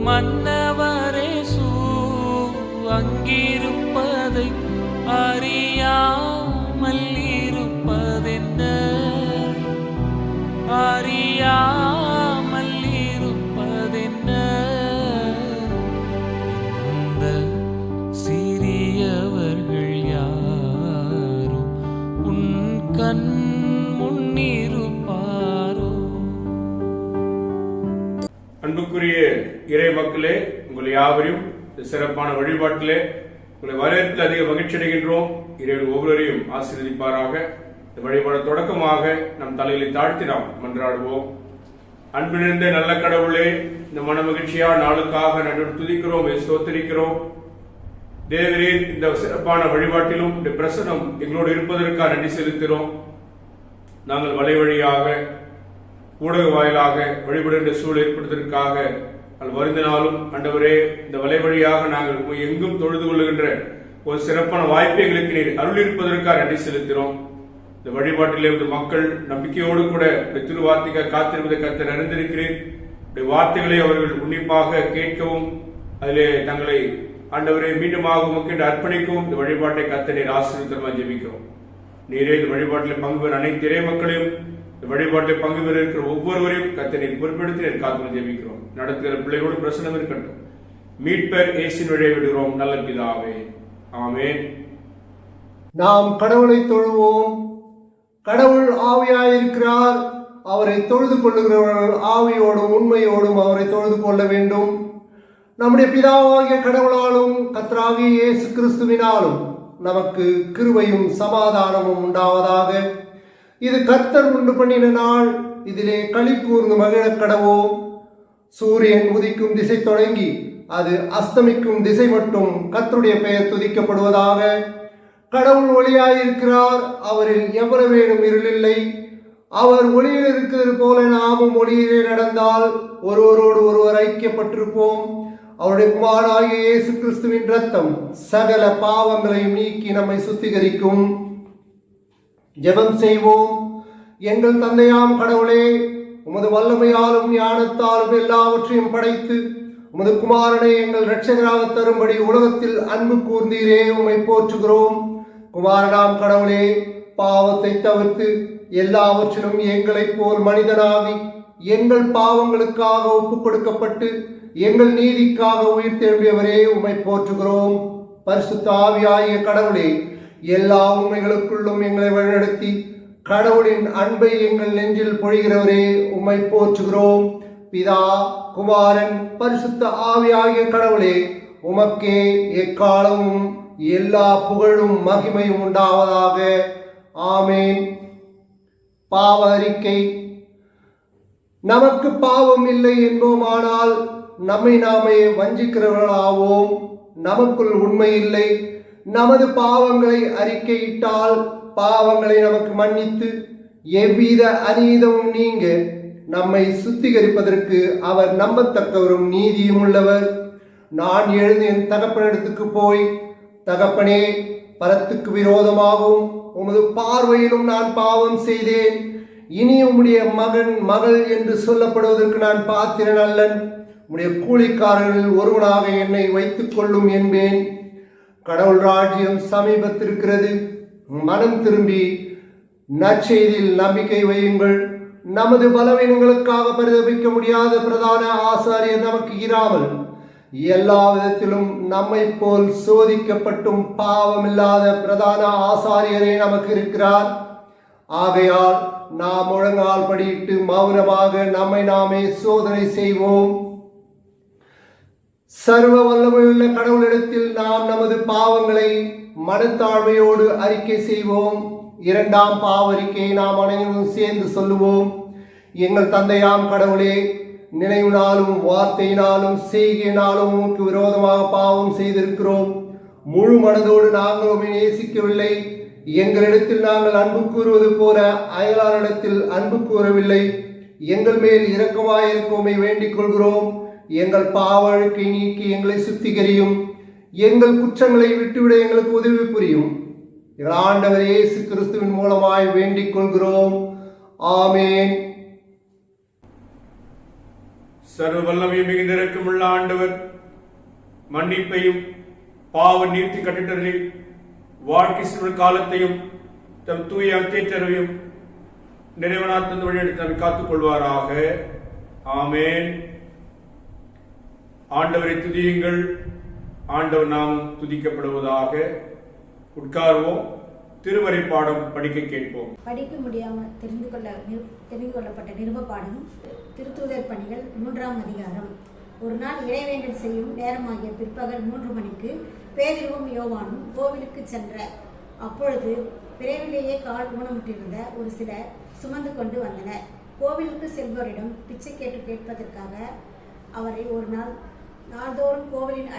மன்னவரேசு அங்கிருப்பதை அறியாமல் இருப்பதென்ன, அறியாமல் இருப்பதென்ன. இந்த சிறியவர்கள் யாரும் உன் கண் முன்னிருப்பாரோ. அன்புக்குரிய இறை மக்களே, உங்கள் யாவரையும் சிறப்பான வழிபாட்டிலே உங்களை வரவேற்று அதிக மகிழ்ச்சி அடைகின்றோம். இறைவன் ஒவ்வொருவரையும் ஆசீர்வதிப்பாராக. இந்த வழிபாடு தொடக்கமாக நம் தலையிலே தாழ்த்தி நாம் மன்றாடுவோம். அன்பு நிறைந்த நல்ல கடவுளே, இந்த மன மகிழ்ச்சியா நாளுக்காக நன்று துதிக்கிறோம், ஸ்தோத்திரிக்கிறோம். தேவரீர் இந்த சிறப்பான வழிபாட்டிலும் இந்த பிரசனம் எங்களோடு இருப்பதற்காக நன்றி செலுத்துகிறோம். நாங்கள் வலை வழியாக ஊடக வாயிலாக வழிபடுகின்ற சூழல் ஏற்படுவதற்காக வருந்தினாலும் ஆண்டவரே, இந்த வலை வழியாக நாங்கள் எங்கும் தொழுது கொள்ளுகின்ற ஒரு சிறப்பான வாய்ப்பை எங்களுக்கு நீர் அருள் இருப்பதற்காக நன்றி செலுத்துகிறோம். இந்த வழிபாட்டிலே வந்து மக்கள் நம்பிக்கையோடு கூட இந்த திருவார்த்தைக்காக காத்திருப்பதை கர்த்தர் அறிந்திருக்கிறேன். இந்த வார்த்தைகளை அவர்கள் உன்னிப்பாக கேட்கவும் அதிலே தங்களை ஆண்டவரை மீண்டுமாக உமக்கு அர்ப்பணிக்கவும் இந்த வழிபாட்டை கர்த்தர் நீர் ஆசீர்வதிக்கிறோம் ஜெபிக்கிறோம். நீரே இந்த வழிபாட்டில் பங்கு பெறும் அனைத்து இறை மக்களையும் இந்த வழிபாட்டை பங்கு பெற இருக்கிற ஒவ்வொருவரையும் கர்த்தர் நீர் பொறுப்பெடுத்து நீர் காத்து ஜெபிக்கிறோம். நடத்துகிற பிள்ளைகளோடு பிரசனம் இருக்கட்டும். மீட்பர் இயேசுவின் வழியை விடுகிறோம் நல்ல பிதாவே, ஆமென். நாம் கடவுளை தொழுவோம். கடவுள் ஆவியாயிருக்கிறார். அவரை தொழுது கொள்ளுகிறவர்கள் ஆவியோடும் உண்மையோடும் அவரை தொழுது கொள்ள வேண்டும். நம்முடைய பிதாவாகிய கடவுளாலும் கர்த்தராகிய இயேசு கிறிஸ்துவினாலும் நமக்கு கிருபையும் சமாதானமும் உண்டாவதாக. இது கர்த்தர் உண்டு பண்ணின நாள், இதிலே களி கூர்ந்து மகிழக் கடவோம். சூரியன் உதிக்கும் திசை தொடங்கி அது அஸ்தமிக்கும் திசை மட்டும் கர்த்தருடைய பெயர் துதிக்கப்படுவதாக. கடவுள் ஒளியாயிருக்கிறார், அவரில் எவ்வளவேனும் இருளில்லை. அவர் ஒளியில் இருக்கிறது போல நாமும் ஒளியிலே நடந்தால் ஒருவரோடு ஒருவர் ஐக்கியப்பட்டிருப்போம். அவருடைய குமாரனாகிய இயேசு கிறிஸ்துவின் இரத்தம் சகல பாவங்களையும் நீக்கி நம்மை சுத்திகரிக்கும். ஜெபம் செய்வோம். எங்கள் தந்தையாம் கடவுளே, உமது வல்லமையாலும் ஞானத்தாலும் எல்லாவற்றையும் படைத்து உமது குமாரனை எங்கள் இரட்சகராக தரும்படி உலகத்தில் அன்பு கூர்ந்தீரே, உம்மை போற்றுகிறோம். குமாரனாம் கடவுளே, பாவத்தை தவிர்த்து எல்லாவற்றிலும் எங்களைப் போல் மனிதனாகி எங்கள் பாவங்களுக்காக ஒப்புக் கொடுக்கப்பட்டு எங்கள் நீதிக்காக உயிர் திரும்பியவரே, உம்மை போற்றுகிறோம். பரிசுத்த ஆவியாகிய கடவுளே, எல்லா உண்மைகளுக்குள்ளும் எங்களை வழிநடத்தி கடவுளின் அன்பை எங்கள் நெஞ்சில் பொழிகிறவரே, உம்மை போற்றுகிறோம். பிதா, குமாரன், பரிசுத்த ஆவியாகிய கடவுளே, உமக்கே எக்காலமும் எல்லா புகழும் மகிமையும் உண்டாவதாக. ஆமேன். பாவ அறிக்கை. நமக்கு பாவம் இல்லை என்போமானால் நம்மை நாமே வஞ்சிக்கிறவர்களாவோம். நமக்குள் உண்மை இல்லை. நமது பாவங்களை அறிக்கையிட்டால் பாவங்களை நமக்கு மன்னித்து எவ்வித அநீதமும் நீங்க நம்மை சுத்திகரிப்பதற்கு அவர் நம்பத்தக்கவரும் நீதியும் உள்ளவர். நான் எழுந்து என் தகப்பனிடத்துக்கு போய், தகப்பனே, பரத்துக்கு விரோதமாகவும் உமது பார்வையிலும் நான் பாவம் செய்தேன். இனி உம்முடைய மகன் மகள் என்று சொல்லப்படுவதற்கு நான் பாத்திரன் அல்லன். உம்முடைய கூலிக்காரர்களில் ஒருவனாக என்னை வைத்துக் கொள்ளும் என்பேன். கடவுள் ராஜ்யம் சமீபத்திருக்கிறது. மனம் திரும்பி நற்செய்தியில் நம்பிக்கை வையுங்கள். நமது பலவீனங்களுக்காக பரிதபிக்க முடியாத பிரதான ஆசாரியர் நமக்கு இராமல் எல்லா விதத்திலும் நம்மை போல் சோதிக்கப்பட்டும் பாவமில்லாத பிரதான ஆசாரியரே நமக்கு இருக்கிறார். ஆகையால் நாம் முழங்கால் படியிட்டு மௌனமாக நம்மை நாமே சோதனை செய்வோம். சர்வ வல்லமையுள்ள கடவுளிடத்தில் நாம் நமது பாவங்களை மனத்தாழ்மையோடு அறிக்கை செய்வோம். இரண்டாம் பாவறிக்கையை நாம் அனைவரும் சேர்ந்து சொல்லுவோம். எங்கள் தந்தையாம் கடவுளே, நினைவினாலும் வார்த்தையினாலும் செய்கையினாலும் உமக்கு விரோதமாக பாவம் செய்திருக்கிறோம். முழு மனதோடு நாங்கள் உம்மை நேசிக்கவில்லை. எங்களிடத்தில் நாங்கள் அன்பு கூறுவது போல அயலாரிடத்தில் அன்பு கூறவில்லை. எங்கள் மேல் இரக்கமாயிருக்க உம்மை வேண்டிக் கொள்கிறோம். எங்கள் பாவழுக்கை நீக்கி எங்களை சுத்திகரியும். எங்கள் குற்றங்களை விட்டுவிட எங்களுக்கு உதவி புரியும். எங்கள் ஆண்டவர் இயேசு கிறிஸ்துவின் மூலமாய் வேண்டிக் கொள்கிறோம். ஆமேன். சர்வ வல்லமை மிகுந்திருக்கும் உள்ள ஆண்டவர் மன்னிப்பையும் பாவ நீர்த்தி கட்டிடரில் வாழ்க்கை சிறு காலத்தையும் தம் தூய அத்தேற்றரையும் நிறைவனார் தந்து வழியெடுத்து நம்மை காத்துக் கொள்வாராக. ஆமேன். ஆண்டவரை துதியுங்கள், ஆண்டவர் நாமம் துதிக்கப்படுவதாக. உட்கார்வோம். திருமறை பாடம் படிக்க கேட்போம். படிக்க முடியாமல் தெரிந்து கொள்ளப்பட்ட நிருப பாடம் திருத்தூதர் பணிகள் 3ஆம் அதிகாரம். ஒரு நாள் இறைவேண்டல் செய்யும் நேரமாகிய பிற்பகல் 3 மணிக்கு பேதுருவும் யோவானும் கோவிலுக்கு சென்ற. அப்பொழுது விரைவிலேயே கால் ஊனமுற்றிருந்த ஒரு சிலர் சுமந்து கொண்டு வந்தனர். கோவிலுக்கு செல்வோரிடம் பிச்சை கேட்பதற்காக அவரை ஒரு நாள்தோறும் கோவிலின்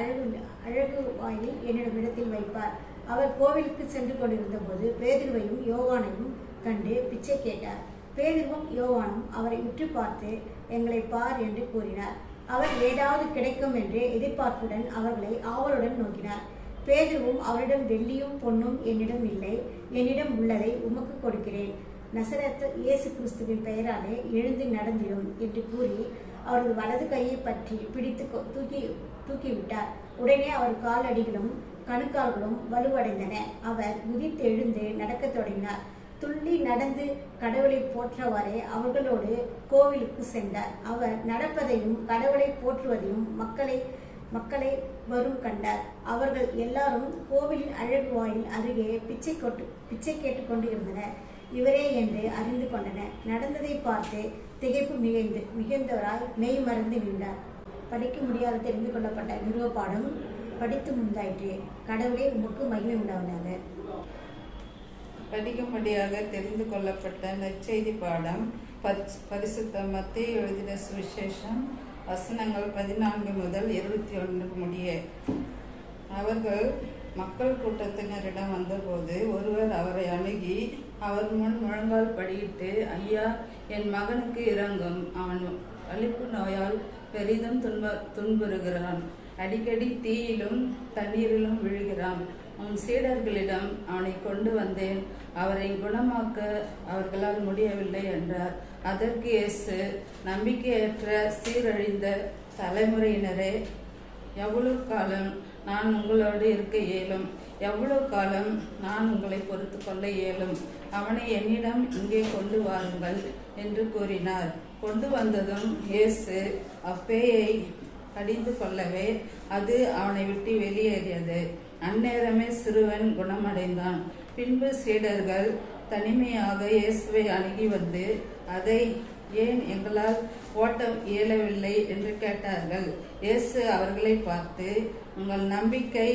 அழகு வாயில் என்னிடத்தில் வைப்பார். அவர் கோவிலுக்கு சென்று கொண்டிருந்த போது பேதுருவையும் யோவானையும் கண்டு பிச்சை கேட்டார். பேதுருவும் யோவானும் அவரை உற்று பார்த்து, எங்களை பார் என்று கூறினார். அவர் ஏதாவது கிடைக்கும் என்று எதிர்பார்ப்புடன் அவர்களை ஆவலுடன் நோக்கினார். பேதுருவும் அவரிடம், வெள்ளியும் பொன்னும் என்னிடம் இல்லை, என்னிடம் உள்ளதை உமக்கு கொடுக்கிறேன். நசரேத்து இயேசு கிறிஸ்துவின் பெயராலே எழுந்து நடந்திடும் என்று கூறி அவரது வலது கையை பற்றி பிடித்து தூக்கிவிட்டார். உடனே அவர் காலடிகளும் கணுக்கால்களும் வலுவடைந்தன. அவர் குதித்து எழுந்து நடக்கத் தொடங்கினார். துள்ளி நடந்து கடவுளை போற்றவாறே அவர்களோடு கோவிலுக்கு சென்றார். அவர் நடப்பதையும் கடவுளை போற்றுவதையும் மக்களை வரும் கண்டார். அவர்கள் எல்லாரும் கோவிலின் அழகு வாயில் அருகே பிச்சை கேட்டுக்கொண்டு இருந்தனர். இவரே என்று அறிந்து கொண்டனர். நடந்ததை பார்த்து திகைப்பு மிகுந்தவராய் மெய் மறந்து நின்றார். படிக்க முடியாத தெரிந்து கொள்ளப்பட்ட நிறுவ பாடம் படித்து முந்தாயிற்று. கடவுளே உமக்கு மகிமை உண்டாவதாக. படிக்கும்படியாக தெரிந்து கொள்ளப்பட்ட நற்செய்தி பாடம் பரிசுத்த மத்தேயு எழுதின சுவிசேஷம் வசனங்கள் 14 முதல் 21 முடிய. அவர்கள் மக்கள் கூட்டத்தினரிடம் வந்தபோது ஒருவர் அவரை அணுகி அவர் முன் முழங்கால் படியிட்டு, ஐயா, என் மகனுக்கு இரங்கும், அவன் வலிப்பு நோயால் பெரிதும் துன்புறுகிறான், அடிக்கடி தீயிலும் தண்ணீரிலும் விழுகிறான். உன் சீடர்களிடம் அவனை கொண்டு வந்தேன், அவரை குணமாக்க அவர்களால் முடியவில்லை என்றார். அதற்கு இயேசு, நம்பிக்கையற்ற சீரழிந்த தலைமுறையினரே, எவ்வளவு காலம் நான் உங்களோடு இருக்க இயலும்? எவ்வளவு காலம் நான் உங்களை பொறுத்து கொள்ள இயலும்? அவனை என்னிடம் இங்கே கொண்டு வாருங்கள் என்று கூறினார். கொண்டு வந்ததும் இயேசு அப்பேயை கடிந்து கொள்ளவே அது அவனை விட்டு வெளியேறியது. அந்நேரமே சிறுவன் குணமடைந்தான். பின்பு சீடர்கள் தனிமையாக இயேசுவை அணுகி வந்து, அதை ஏன் எங்களால் ஓட்ட இயலவில்லை என்று கேட்டார்கள். இயேசு அவர்களை பார்த்து, உங்கள் நம்பிக்கை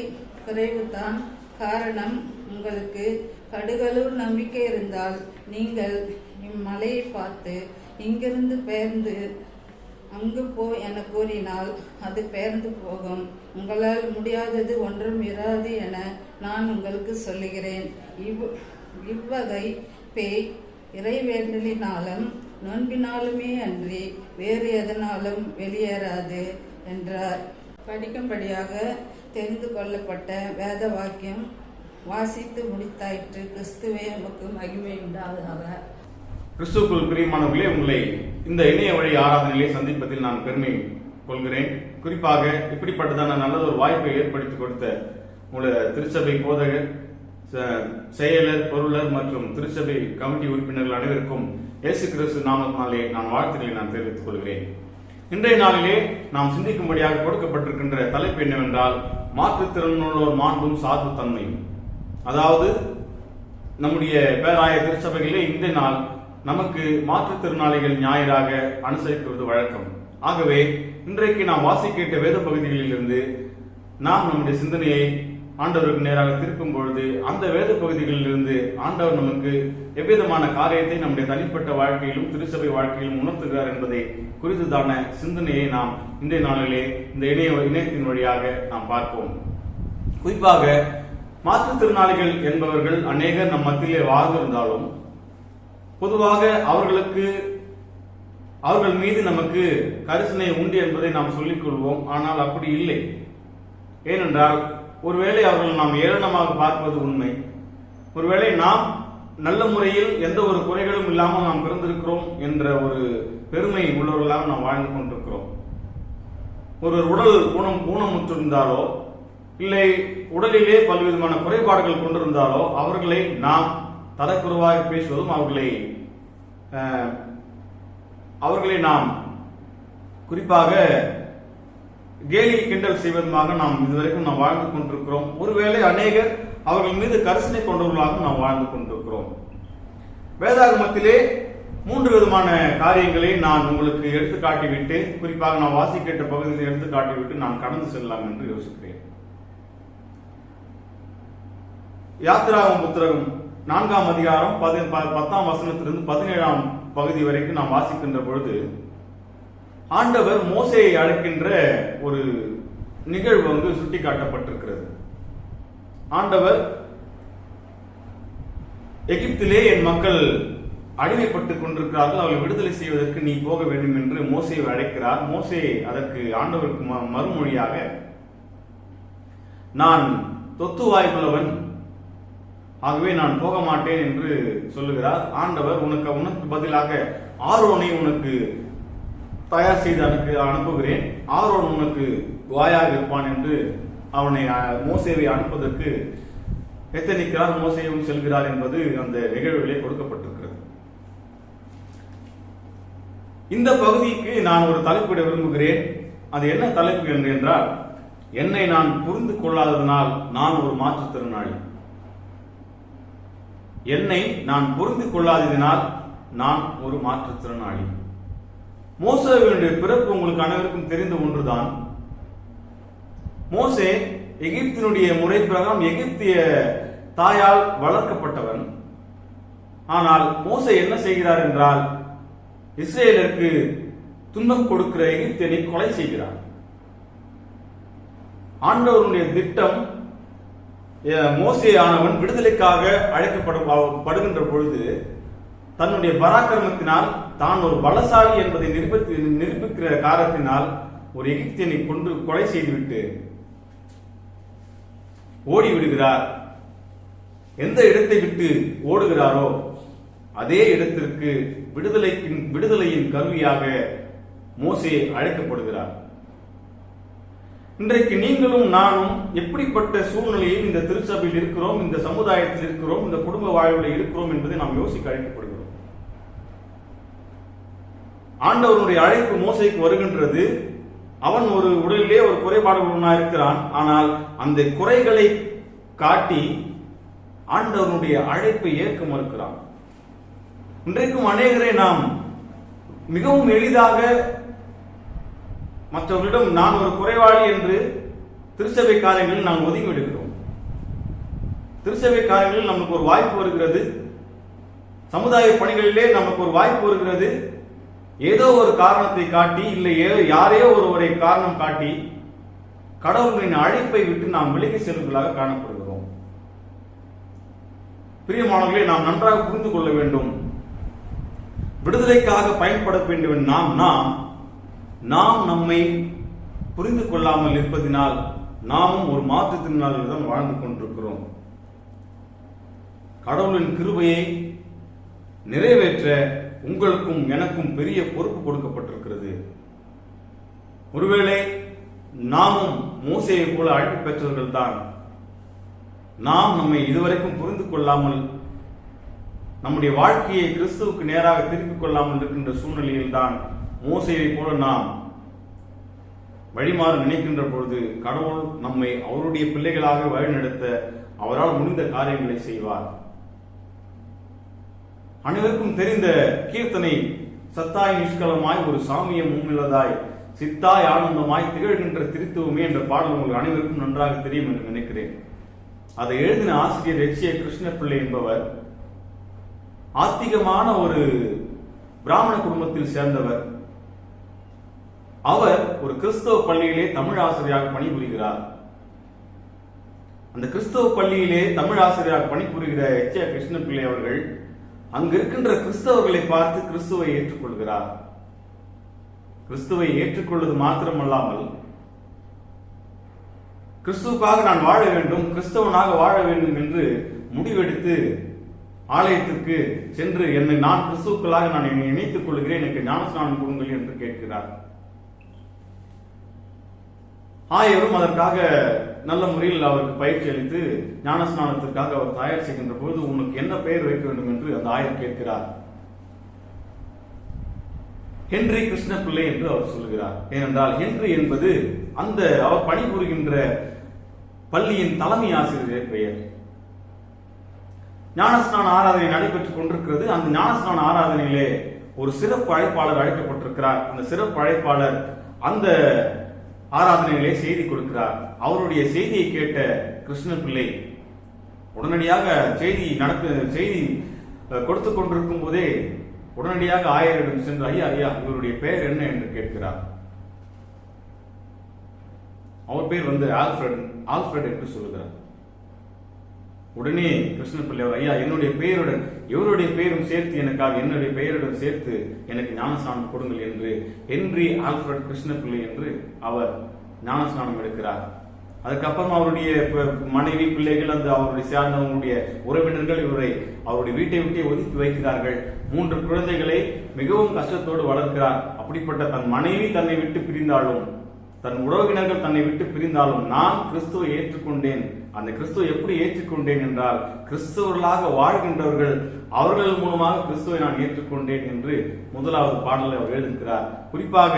குறைவுதான் காரணம். உங்களுக்கு கடுகளூர் நம்பிக்கை இருந்தால் நீங்கள் இம்மலையை பார்த்து, இங்கிருந்து பெயர்ந்து அங்கு போ என கூறினால் அது பெயர்ந்து போகும். உங்களால் முடியாதது ஒன்றும் இராது என நான் உங்களுக்கு சொல்லுகிறேன். இவ்வகை பேய் இறைவேண்டலினாலும் நோன்பினாலுமே அன்றி வேறு எதனாலும் வெளியேறாது என்றார். படிக்கும்படியாக தெரிந்து கொள்ளப்பட்ட வேத வாக்கியம் வாசித்து முடித்தாயிற்று. கிறிஸ்துவே உமக்கு மகிமை உண்டாவதாக. கிறிஸ்துவுக்குள் பிரியமானவர்களே, உங்களை இந்த இணைய வழி ஆராதனையிலே சந்திப்பதில் நான் பெருமை கொள்கிறேன். குறிப்பாக இப்படிப்பட்டதான நல்லதொரு வாய்ப்பை ஏற்படுத்தி கொடுத்த உங்களுடைய திருச்சபை போதகர், செயலர், பொருளர் மற்றும் திருச்சபை கமிட்டி உறுப்பினர்கள் அனைவருக்கும் இயேசு கிறிஸ்து நாமத்தினாலே நான் வாழ்த்துக்களை நான் தெரிவித்துக் கொள்கிறேன். இன்றைய நாளிலே நாம் சிந்திக்கும்படியாக கொடுக்கப்பட்டிருக்கின்ற தலைப்பு என்னவென்றால், மாற்றுத்திறனுள்ளோர் மாண்பும் சார்பு தன்மையும். அதாவது நம்முடைய பேராய திருச்சபைகளிலே இந்த நாள் நமக்கு மாற்றுத்திறனாளிகள் ஞாயிறாக அனுசரிக்கிறது வழக்கம். ஆகவே இன்றைக்கு நாம் வாசிக்கிட்ட வேத பகுதிகளில் இருந்து நாம் நம்முடைய சிந்தனையை ஆண்டவருக்கு நேராக திருப்பும் பொழுது அந்த வேத பகுதிகளில் இருந்து ஆண்டவர் நமக்கு எவ்விதமான காரியத்தை நம்முடைய தனிப்பட்ட வாழ்க்கையிலும் திருச்சபை வாழ்க்கையிலும் உணர்த்துகிறார் என்பதை குறித்துதான சிந்தனையை நாம் இன்றைய நாளிலே இந்த இணையத்தின் வழியாக நாம் பார்ப்போம். குறிப்பாக மாற்றுத்திறனாளிகள் என்பவர்கள் அநேகர் நம் மத்தியிலே வாழ்ந்திருந்தாலும் பொதுவாக அவர்கள் மீது நமக்கு கரிசனை உண்டு என்பதை நாம் சொல்லிக் கொள்வோம். ஆனால் அப்படி இல்லை. ஏனென்றால் ஒருவேளை அவர்கள் நாம் ஏளனமாக பார்ப்பது உண்மை. ஒருவேளை நாம் நல்ல முறையில் எந்த ஒரு குறைகளும் இல்லாமல் நாம் பிறந்திருக்கிறோம் என்ற ஒரு பெருமை உள்ளவர்களாக நாம் வாழ்ந்து கொண்டிருக்கிறோம். ஒருவர் உடல் ஊனமுற்றிருந்தாலோ இல்லை உடலிலே பல்விதமான குறைபாடுகள் கொண்டிருந்தாலோ அவர்களை நாம் தரக்குறைவாக பேசுவதும் அவர்களை நாம் குறிப்பாக கேலி கிண்டல் செய்வதுமாக நாம் இதுவரைக்கும் நாம் வாழ்ந்து கொண்டிருக்கிறோம். ஒருவேளை அநேகர் அவர்கள் மீது கரிசனை கொண்டவர்களாக நாம் வாழ்ந்து கொண்டிருக்கிறோம். வேதாகமத்திலே 3 விதமான காரியங்களை நான் உங்களுக்கு எடுத்து காட்டிவிட்டு, குறிப்பாக நான் வாசிக்கின்ற பகுதியில் எடுத்து காட்டிவிட்டு நான் கடந்து செல்லலாம் என்று யோசிக்கிறேன். யாத்திராகம புத்தகம் 4ஆம் அதிகாரம் 10ஆம் வசனத்திலிருந்து 17ஆம் பகுதி வரைக்கும் நாம் வாசிக்கின்ற பொழுது ஆண்டவர் மோசேயை அழைக்கின்ற ஒரு நிகழ்வு சுட்டி காட்டப்பட்டிருக்கிறது. ஆண்டவர் எகிப்திலே என் மக்கள் அடிமைப்பட்டுக் கொண்டிருக்கிறார்கள், அவர்களை விடுதலை செய்வதற்கு நீ போக வேண்டும் என்று மோசேயை அழைக்கிறார். மோசே அதற்கு ஆண்டவருக்கு மறுமொழியாக, நான் தொத்துவாய்ப்புள்ளவன், ஆகவே நான் போக மாட்டேன் என்று சொல்லுகிறார். ஆண்டவர் உனக்கு பதிலாக ஆரோனை உனக்கு தயார் செய்து அனுப்புகிறேன், ஆரோன் உனக்கு வாயாக இருப்பான் என்று அவனை மோசேவை அனுப்புவதற்கு எத்தனிக்கிறார். மோசேயும் செல்கிறார் என்பது அந்த நிகழ்விலே கொடுக்கப்பட்டிருக்கிறது. இந்த பகுதிக்கு நான் ஒரு தலைப்பிட விரும்புகிறேன். அது என்ன தலைப்பு என்றால், என்னை நான் புரிந்து கொள்ளாததனால் நான் ஒரு மாற்றுத்திறனாளி. என்னை நான் புரிந்து கொள்ளாததினால் நான் ஒரு மாற்றுத்திறனாளி. மோசேவினுடைய பிறப்பு உங்களுக்கு அனைவருக்கும் தெரிந்த ஒன்றுதான். மோசே எகிப்தினுடைய முறை பிரகாரம் எகிப்திய தாயால் வளர்க்கப்பட்டவன். ஆனால் மோசே என்ன செய்கிறார் என்றால், இஸ்ரேலருக்கு துன்பம் கொடுக்கிற எகிப்தியனை கொலை செய்கிறார். ஆண்டவருடைய திட்டம் மோசே ஆனவன் விடுதலைக்காக அழைக்கப்படுகின்ற பொழுது தன்னுடைய பராக்கிரமத்தினால் தான் ஒரு பலசாலி என்பதை நிரூபிக்கிற காரணத்தினால் ஒரு எகிப்தியனை கொண்டு கொலை செய்துவிட்டு ஓடிவிடுகிறார். எந்த இடத்தை விட்டு ஓடுகிறாரோ அதே இடத்திற்கு விடுதலையின் கருவியாக மோசே அழைக்கப்படுகிறார். இன்றைக்கு நீங்களும் நானும் எப்படிப்பட்ட சூழ்நிலையில் இந்த திருச்சபையில் இருக்கிறோம், இந்த சமுதாயத்தில் இருக்கிறோம், இந்த குடும்ப வாழ்வில் இருக்கிறோம் என்பதை நாம் யோசிக்க அழைக்கப்படுகிறோம். ஆண்டவருடைய அழைப்பு மோசேக்கு வருகின்றது. அவன் ஒரு உடலிலே ஒரு குறைபாடு இருக்கிறான். ஆனால் அந்த குறைகளை காட்டி ஆண்டவருடைய அழைப்பை ஏற்க மறுக்கிறான். இன்றைக்கும் அநேகரை நாம் மிகவும் எளிதாக மற்றவர்களிடம் நான் ஒரு குறைவாளி என்று திருச்சபை காரியங்களில் நாம் ஒதுங்கி விடுகிறோம். திருச்சபை காரியங்களில் நமக்கு ஒரு வாய்ப்பு வருகிறது, சமுதாய பணிகளிலே நமக்கு ஒரு வாய்ப்பு வருகிறது. ஏதோ ஒரு காரணத்தை காட்டி இல்லை யாரையோ ஒருவரை காரணம் காட்டி கடவுளின் அழைப்பை விட்டு நாம் விலகி செல்வர்களாக காணப்படுகிறோம். பிரியமானவர்களே, நாம் நன்றாக புரிந்து கொள்ள வேண்டும். விடுதலைக்காக பயன்பட வேண்டும் நாம் நம்மை புரிந்து கொள்ளாமல் இருப்பதினால் நாமும் ஒரு மாற்றுத்திறனாளிகள் தான் வாழ்ந்து கொண்டிருக்கிறோம். கடவுளின் கிருபையை நிறைவேற்ற உங்களுக்கும் எனக்கும் பெரிய பொறுப்பு கொடுக்கப்பட்டிருக்கிறது. ஒருவேளை நாமும் மோசேயை போல அழைப்பு பெற்றவர்கள் தான். நாம் நம்மை இதுவரைக்கும் புரிந்து கொள்ளாமல் நம்முடைய வாழ்க்கையை கிறிஸ்துவுக்கு நேராக திருப்பிக் கொள்ளாமல் இருக்கின்ற சூழ்நிலையில் தான் மோசேயை போல நாம் வழிமாற நினைக்கின்ற பொழுது கடவுள் நம்மை அவருடைய பிள்ளைகளாக வழிநடத்த அவரால் முடிந்த காரியங்களை செய்வார். அனைவருக்கும் தெரிந்த கீர்த்தனை, சத்தாய் நிஷ்கலமாய் ஒரு சாமியம் முன்னிலதாய் சித்தாய் ஆனந்தமாய் திகழ்கின்ற திருத்துவமே என்ற பாடல் உங்களுக்கு அனைவருக்கும் நன்றாக தெரியும் என்று நினைக்கிறேன். அதை எழுதின ஆசிரியர் எச்.ஏ. கிருஷ்ணபிள்ளை என்பவர் ஆத்திகமான ஒரு பிராமண குடும்பத்தில் சேர்ந்தவர். அவர் ஒரு கிறிஸ்தவ பள்ளியிலே தமிழ் ஆசிரியராக பணிபுரிகிறார். அந்த கிறிஸ்தவ பள்ளியிலே தமிழ் ஆசிரியராக பணிபுரிகிற எச்.ஏ. கிருஷ்ணபிள்ளை அவர்கள் அங்கு இருக்கின்ற கிறிஸ்தவர்களை பார்த்து கிறிஸ்துவை ஏற்றுக்கொள்கிறார். கிறிஸ்துவை ஏற்றுக்கொள்வது மாத்திரமல்லாமல் கிறிஸ்துவுக்காக நான் வாழ வேண்டும், கிறிஸ்தவனாக வாழ வேண்டும் என்று முடிவெடுத்து ஆலயத்திற்கு சென்று நான் கிறிஸ்துவுக்களாக நான் என்னை இணைத்துக் கொள்கிறேன், எனக்கு ஞானஸ்நானம் கொடுங்கள் என்று கேட்கிறார். ஆயரும் அதற்காக நல்ல முறையில் அவருக்கு பயிற்சி அளித்து ஞானஸ்நானத்திற்காக அவர் தயார் செய்கின்ற பொழுது உனக்கு என்ன பெயர் வைக்க வேண்டும் என்று அந்த ஆயர் கேட்கிறார். ஹென்றி கிருஷ்ணபிள்ளை என்று அவர் சொல்லுகிறார். ஏனென்றால் ஹென்றி என்பது அந்த அவர் பணிபுரிகின்ற பள்ளியின் தலைமை ஆசிரியர் பெயர். ஞானஸ்நான ஆராதனை நடைபெற்றுக் கொண்டிருக்கிறது. அந்த ஞானஸ்நான ஆராதனையிலே ஒரு சிறப்பு அழைப்பாளர் அழைக்கப்பட்டிருக்கிறார். அந்த சிறப்பு அழைப்பாளர் அந்த ஆராதனையிலே செய்தி கொடுக்கிறார். அவருடைய செய்தியை கேட்ட கிருஷ்ணபிள்ளை உடனடியாக செய்தி கொடுத்து கொண்டிருக்கும் போதே உடனடியாக ஆயரிடம் சென்று, ஐயா ஐயா இவருடைய பெயர் என்ன என்று கேட்கிறார். அவர் பேர் ஆல்ஃபிரட் என்று சொல்லுகிறார். உடனே கிருஷ்ணபிள்ளை அவர், ஐயா என்னுடைய பெயருடன் இவருடைய பெயரும் சேர்த்து எனக்காக என்னுடைய பெயருடன் சேர்த்து எனக்கு ஞானஸ்நானம் கொடுங்கள் என்று ஹென்றி ஆல்ஃபிரட் கிருஷ்ணபிள்ளை என்று அவர் ஞானஸ்நானம் எடுக்கிறார். அதுக்கப்புறம் அவருடைய மனைவி பிள்ளைகள் அந்த அவருடைய சார்ந்தவங்களுடைய உறவினர்கள் இவரை அவருடைய வீட்டை விட்டே ஒதுக்கி வைக்கிறார்கள். 3 குழந்தைகளை மிகவும் கஷ்டத்தோடு வளர்க்கிறார். அப்படிப்பட்ட தன் மனைவி தன்னை விட்டு பிரிந்தாலும் தன் உறவினர்கள் தன்னை விட்டு பிரிந்தாலும் நான் கிறிஸ்துவை ஏற்றுக்கொண்டேன். அந்த கிறிஸ்துவை எப்படி ஏற்றுக்கொண்டேன் என்றால் கிறிஸ்தவர்களாக வாழ்கின்றவர்கள் அவர்கள் மூலமாக கிறிஸ்துவை நான் ஏற்றுக்கொண்டேன் என்று முதலாவது பாடலை அவர் எழுதுகிறார். குறிப்பாக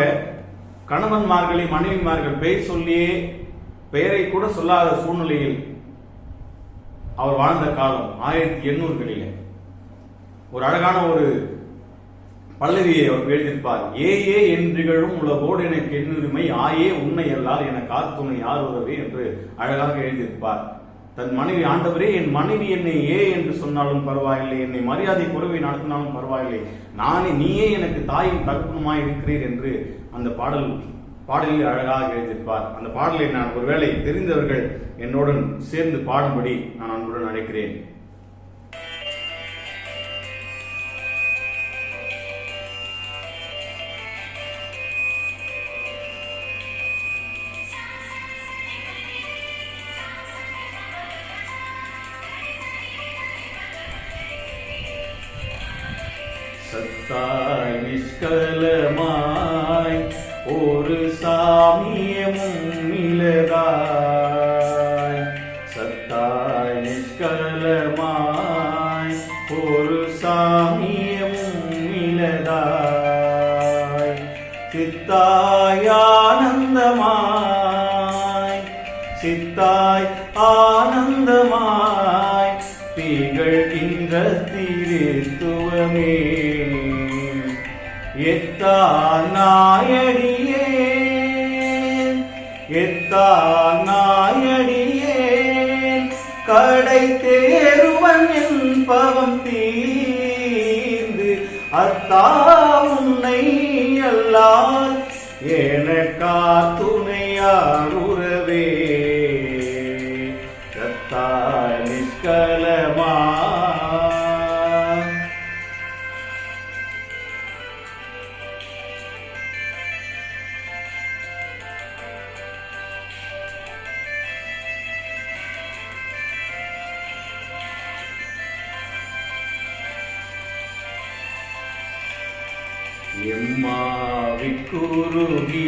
கணவன்மார்களை மனைவிமார்கள் பெயர் சொல்லியே பெயரை கூட சொல்லாத சூழ்நிலையில் அவர் வாழ்ந்த காலம் 1800களிலே. ஒரு அழகான ஒரு பல்லவியை அவர் எழுதியிருப்பார். ஏ என்றிகளும் உலகோடு எனக்கு என்னுரிமை ஆயே உன்னை எல்லால் என காத்துணை யார் உறவே என்று அழகாக எழுதியிருப்பார். தன் மனைவி, ஆண்டவரே என் மனைவி என்னை என்று சொன்னாலும் பரவாயில்லை, என்னை மரியாதை குறைவை நடத்தினாலும் பரவாயில்லை, நீயே எனக்கு தாயும் தகப்பனுமாய் இருக்கிறீர் என்று அந்த பாடலில் அழகாக எழுதியிருப்பார். அந்த பாடலை நான் ஒருவேளை தெரிந்தவர்கள் என்னுடன் சேர்ந்து பாடும்படி நான் அன்புடன் அழைக்கிறேன். சத்தாய் நிஷ்கலமாய் ஒரு சாமியமும் இலதாய், சத்தாய் நிஷ்கலமாய் ஒரு சாமியமும் இலதாய், சித்தாய் ஆனந்தமாய் திகழ்கின்ற திருத்துவமே, எத்தான் நாயடியேன் கடை தேருவன் என் பவம் தீர்ந்து, அத்தா உன்னை அல்லால் எனக்கா துணையார் உறவே, கத்தாய் நிஷ்கலமா. எம்மாவிக்குருகி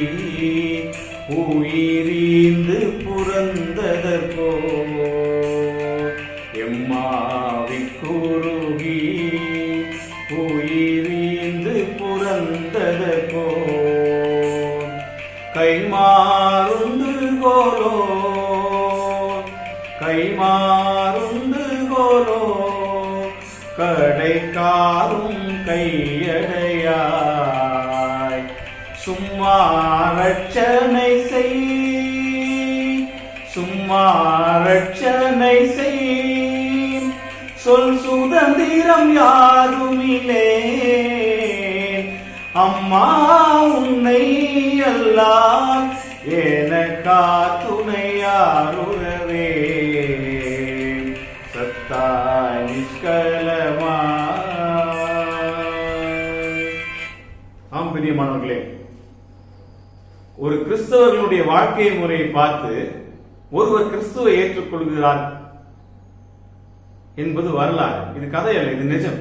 உயிரீந்து புரந்ததற்கோ, எம்மாவிக்குருகி உயிரீந்து புரந்ததற்கோ, கைமாறுந்து கோலோ கடைக்காரும் கையடையாய், சும்மா ரட்சனை செய் சொல் சுதந்திரம் யாருமிலே, அம்மா உன்னை அல்லால் எனக்கா துணையாருறவே, சத்தாய் நிஷ்கலமா. ஆம் பிரியமானவர்களே, ஒரு கிறிஸ்தவர்களுடைய வாழ்க்கை முறையை பார்த்து ஒருவர் கிறிஸ்துவை ஏற்றுக்கொள்கிறார் என்பது வரலாறு. இது கதை அல்ல, இது நிஜம்.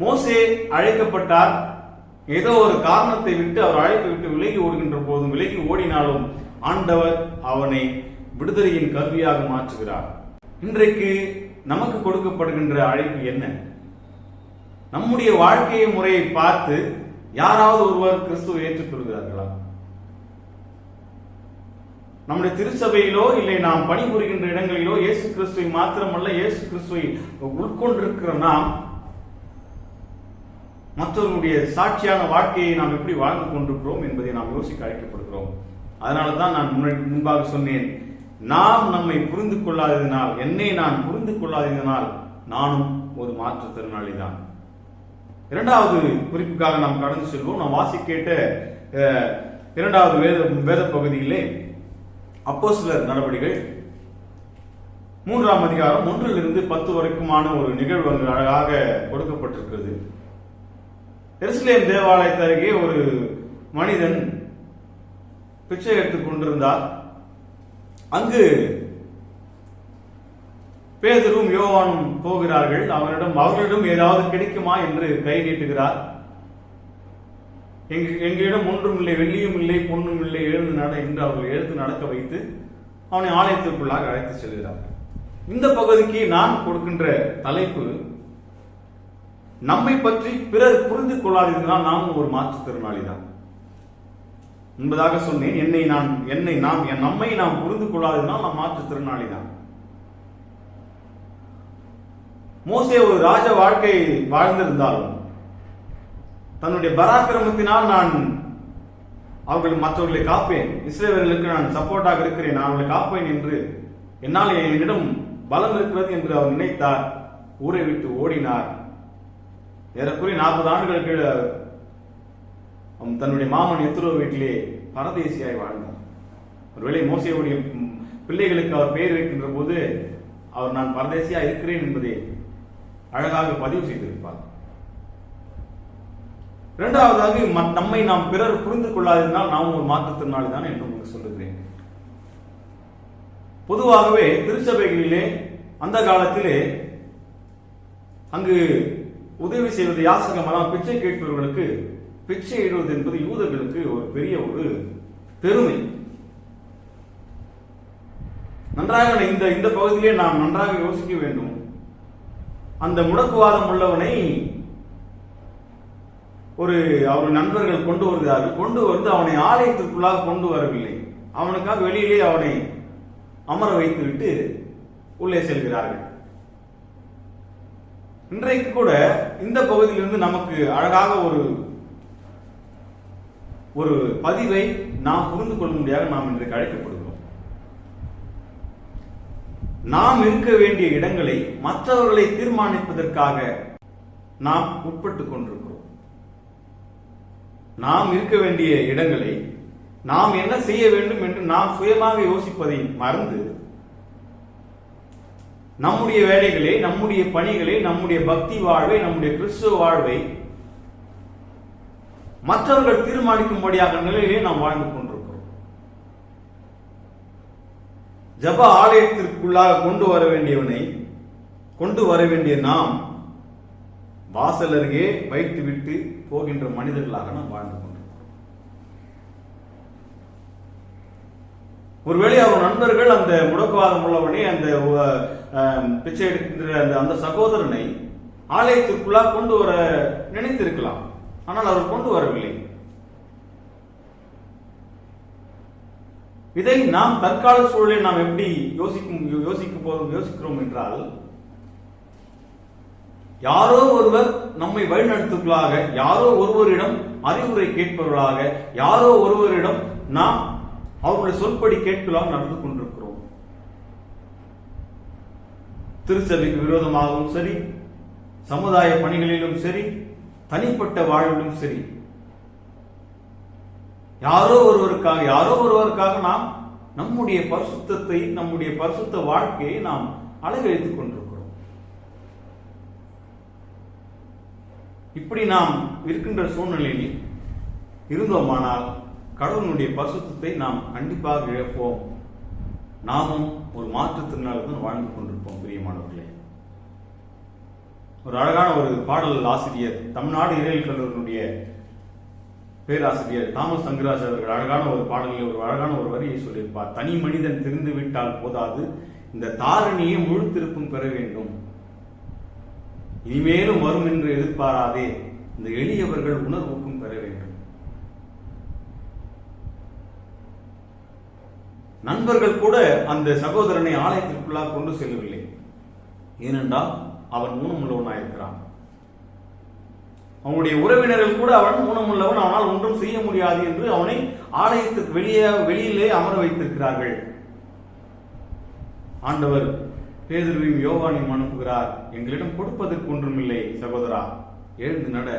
மோசே அழைக்கப்பட்டார், ஏதோ ஒரு காரணத்தை விட்டு அவர் அழைப்பை விட்டு விலகி ஓடுகின்ற போதும், விலகி ஓடினாலும் ஆண்டவர் அவனை விடுதலையின் கருவியாக மாற்றுகிறார். இன்றைக்கு நமக்கு கொடுக்கப்படுகின்ற அழைப்பு என்ன? நம்முடைய வாழ்க்கை முறையை பார்த்து யாராவது ஒருவர் கிறிஸ்துவை ஏற்றுக்கொள்கிறார்களா? நம்முடைய திருச்சபையிலோ இல்லை நாம் பணிபுரிகின்ற இடங்களிலோ இயேசு கிறிஸ்துவை மாத்திரமல்ல, இயேசு கிறிஸ்துவை உட்கொண்டிருக்கிற நாம் மற்றவர்களுடைய சாட்சியான வாழ்க்கையை நாம் எப்படி வாழ்ந்து கொண்டிருக்கிறோம் என்பதை நாம் யோசிக்க அழைக்கப்படுகிறோம். அதனால தான் நான் முன்பாக சொன்னேன், நாம் நம்மை புரிந்து கொள்ளாததினால், என்னை நான் புரிந்து கொள்ளாததினால் நானும் ஒரு மாற்றுத்திறனாளி தான். இரண்டாவது குறிப்புக்காக நாம் கடந்து செல்வோம். நாம் வாசிக்கேட்ட இரண்டாவது வேத பகுதியிலே அப்போஸ்தலர் நடவடிக்கைகள் 3ஆம் அதிகாரம் 1 to 10 வரைக்குமான ஒரு நிகழ்வு அங்கு அழகாக கொடுக்கப்பட்டிருக்கிறது. எருசலேம் தேவாலயத்து அருகே ஒரு மனிதன் பிச்சை எடுத்துக் கொண்டிருந்தார். அங்கு பேதுரும் யோவானும் போகிறார்கள். அவர்களிடம் ஏதாவது கிடைக்குமா என்று கை நீட்டுகிறார். எங்களிடம் ஒன்றும் இல்லை, வெள்ளியும் இல்லை, பொன்னும் இல்லை, எழுந்து நட என்று அவர்கள் எழுந்து நடக்க வைத்து அவனை ஆலயத்திற்குள்ளாக அழைத்து செல்கிறார். இந்த பகுதிக்கு நான் கொடுக்கின்ற தலைப்பு, நம்மை பற்றி பிறர் புரிந்து கொள்ளாததினால் நாம் ஒரு மாற்றுத்திறனாளி தான் என்பதாக சொன்னேன். நம்மை நாம் புரிந்து கொள்ளாததினால் நாம் மாற்றுத்திறனாளி தான். மோசே ஒரு ராஜ வாழ்க்கை வாழ்ந்திருந்தாலும் தன்னுடைய பராக்கிரமத்தினால் நான் மற்றவர்களை காப்பேன், இஸ்ரவேலர்களுக்கு நான் சப்போர்ட்டாக இருக்கிறேன், நான் அவர்களை காப்பேன் என்று என்னிடம் பலம் இருக்கிறது என்று அவர் நினைத்தார். ஊரை விட்டு ஓடினார். ஏறக்குறைய 40 ஆண்டுகளுக்கு தன்னுடைய மாமன் எத்ரோ வீட்டிலே பரதேசியாய் வாழ்ந்தார். ஒருவேளை மோசேவுடைய பிள்ளைகளுக்கு அவர் பெயர் வைக்கின்ற போது அவர் நான் பரதேசியா இருக்கிறேன் என்பதை அழகாக பதிவு செய்திருப்பார். இரண்டாவதாக, நம்மை நாம் பிறர் புரிந்து கொள்ளாததினால் நாம் ஒரு மாற்றுத்திறனாளி தான் என்று உங்களுக்கு சொல்லுகிறேன். பொதுவாகவே திருச்சபைகளிலே அந்த காலத்திலே அங்கு உதவி செய்வது யாசகமெல்லாம் பிச்சை கேட்பவர்களுக்கு பிச்சை இடுவது என்பது யூதர்களுக்கு ஒரு பெரிய ஒரு பெருமை. நன்றாக இந்த பகுதியிலே நாம் நன்றாக யோசிக்க வேண்டும். அந்த முடக்குவாதம் உள்ளவனை அவர் நண்பர்கள் கொண்டு வருகிறார்கள். கொண்டு வந்து அவனை ஆலயத்திற்குள்ளாக கொண்டு வரவில்லை, அவனுக்காக வெளியிலே அவனை அமர வைத்து விட்டு உள்ளே செல்கிறார்கள். இன்றைக்கு கூட இந்த பகுதியிலிருந்து நமக்கு அழகாக ஒரு பதிவை நாம் புரிந்து கொள்ளும்படியாக நாம் இன்றைக்கு அழைக்கப்படுகிறோம். நாம் இருக்க வேண்டிய இடங்களை மற்றவர்களை தீர்மானிப்பதற்காக நாம் உட்பட்டுக் கொண்டிருக்கிறோம். நாம் இருக்க வேண்டிய இடங்களை நாம் என்ன செய்ய வேண்டும் என்று நாம் சுயமாக யோசிப்பதை மறந்து நம்முடைய வேலைகளை, நம்முடைய பணிகளை, நம்முடைய பக்தி வாழ்வை, நம்முடைய கிறிஸ்துவ வாழ்வை மற்றவர்கள் தீர்மானிக்கும்படியாக நிலையிலே நாம் வாழ்ந்து கொண்டிருக்கிறோம். ஜப ஆலயத்திற்குள்ளாக கொண்டு வர வேண்டிய நாம் வாசல் அருகே வைத்துவிட்டு போகின்ற மனிதர்களாக நாம் வாழ்ந்து கொண்டிருக்கிறோம். ஒருவேளை அவர் நண்பர்கள் அந்த முடக்குவாதம் உள்ளவனே, அந்த பிச்சை எடுக்கின்ற அந்த சகோதரனை ஆலயத்திற்குள்ளாக கொண்டு வர நினைத்திருக்கலாம். ஆனால் அவர் கொண்டு வரவில்லை. இதை நாம் தற்கால சூழலில் நாம் எப்படி யோசிக்கிறோம் என்றால், யாரோ ஒருவர் நம்மை வழிநடத்துவர்களாக, யாரோ ஒருவரிடம் அறிவுரை கேட்பவர்களாக, யாரோ ஒருவரிடம் நாம் அவர்களுடைய சொல்படி கேட்கலாம் நடந்து கொண்டிருக்கிறோம். திருச்சபைக்கு விரோதமாகவும் சரி, சமுதாய பணிகளிலும் சரி, தனிப்பட்ட வாழ்விலும் சரி, யாரோ ஒருவருக்காக நாம் நம்முடைய பரிசுத்தத்தை, நம்முடைய பரிசுத்த வாழ்க்கையை நாம் அலங்கரித்துக் கொண்டிருக்கிறோம். இப்படி நாம் இருக்கின்ற சூழ்நிலையில் இருந்தோமானால் கடவுளுடைய பரிசுத்தத்தை நாம் கண்டிப்பாக இழப்போம். நாமும் ஒரு மாற்றுத்திறனாளர்கள் வாழ்ந்து கொண்டிருப்போம். பிரியமானவர்களே, ஒரு அழகான ஒரு பாடல் ஆசிரியர், தமிழ்நாடு இறையியல் கல்லூரியினுடைய பேராசிரியர் தாமஸ் தங்கராஜ் அவர்கள் அழகான ஒரு பாடலில் ஒரு அழகான ஒரு வரியை சொல்லியிருப்பார். தனி மனிதன் திருந்து விட்டால் போதாது, இந்த தாரணியை முழு திருப்பும் பெற வேண்டும். இனிமேலும் வரும் என்று எதிர்பாராதே, இந்த எளியவர்கள் உணர்வுக்கும் பெற வேண்டும். நண்பர்கள் கூட அந்த சகோதரனை ஆலயத்திற்குள்ளாக கொண்டு செல்லவில்லை. ஏனென்றால் அவன் ஊனமுள்ளவனாயிருக்கிறான். அவனுடைய உறவினர்கள் கூட அவன் ஊனமுள்ளவன், அவனால் ஒன்றும் செய்ய முடியாது என்று அவனை ஆலயத்துக்கு வெளியிலே அமர வைத்திருக்கிறார்கள். ஆண்டவர் பேதுருவையும் யோவானையும் அனுப்புகிறார். எங்களிடம் கொடுப்பதற்கு ஒன்றுமில்லை சகோதரா, எழுந்து நட.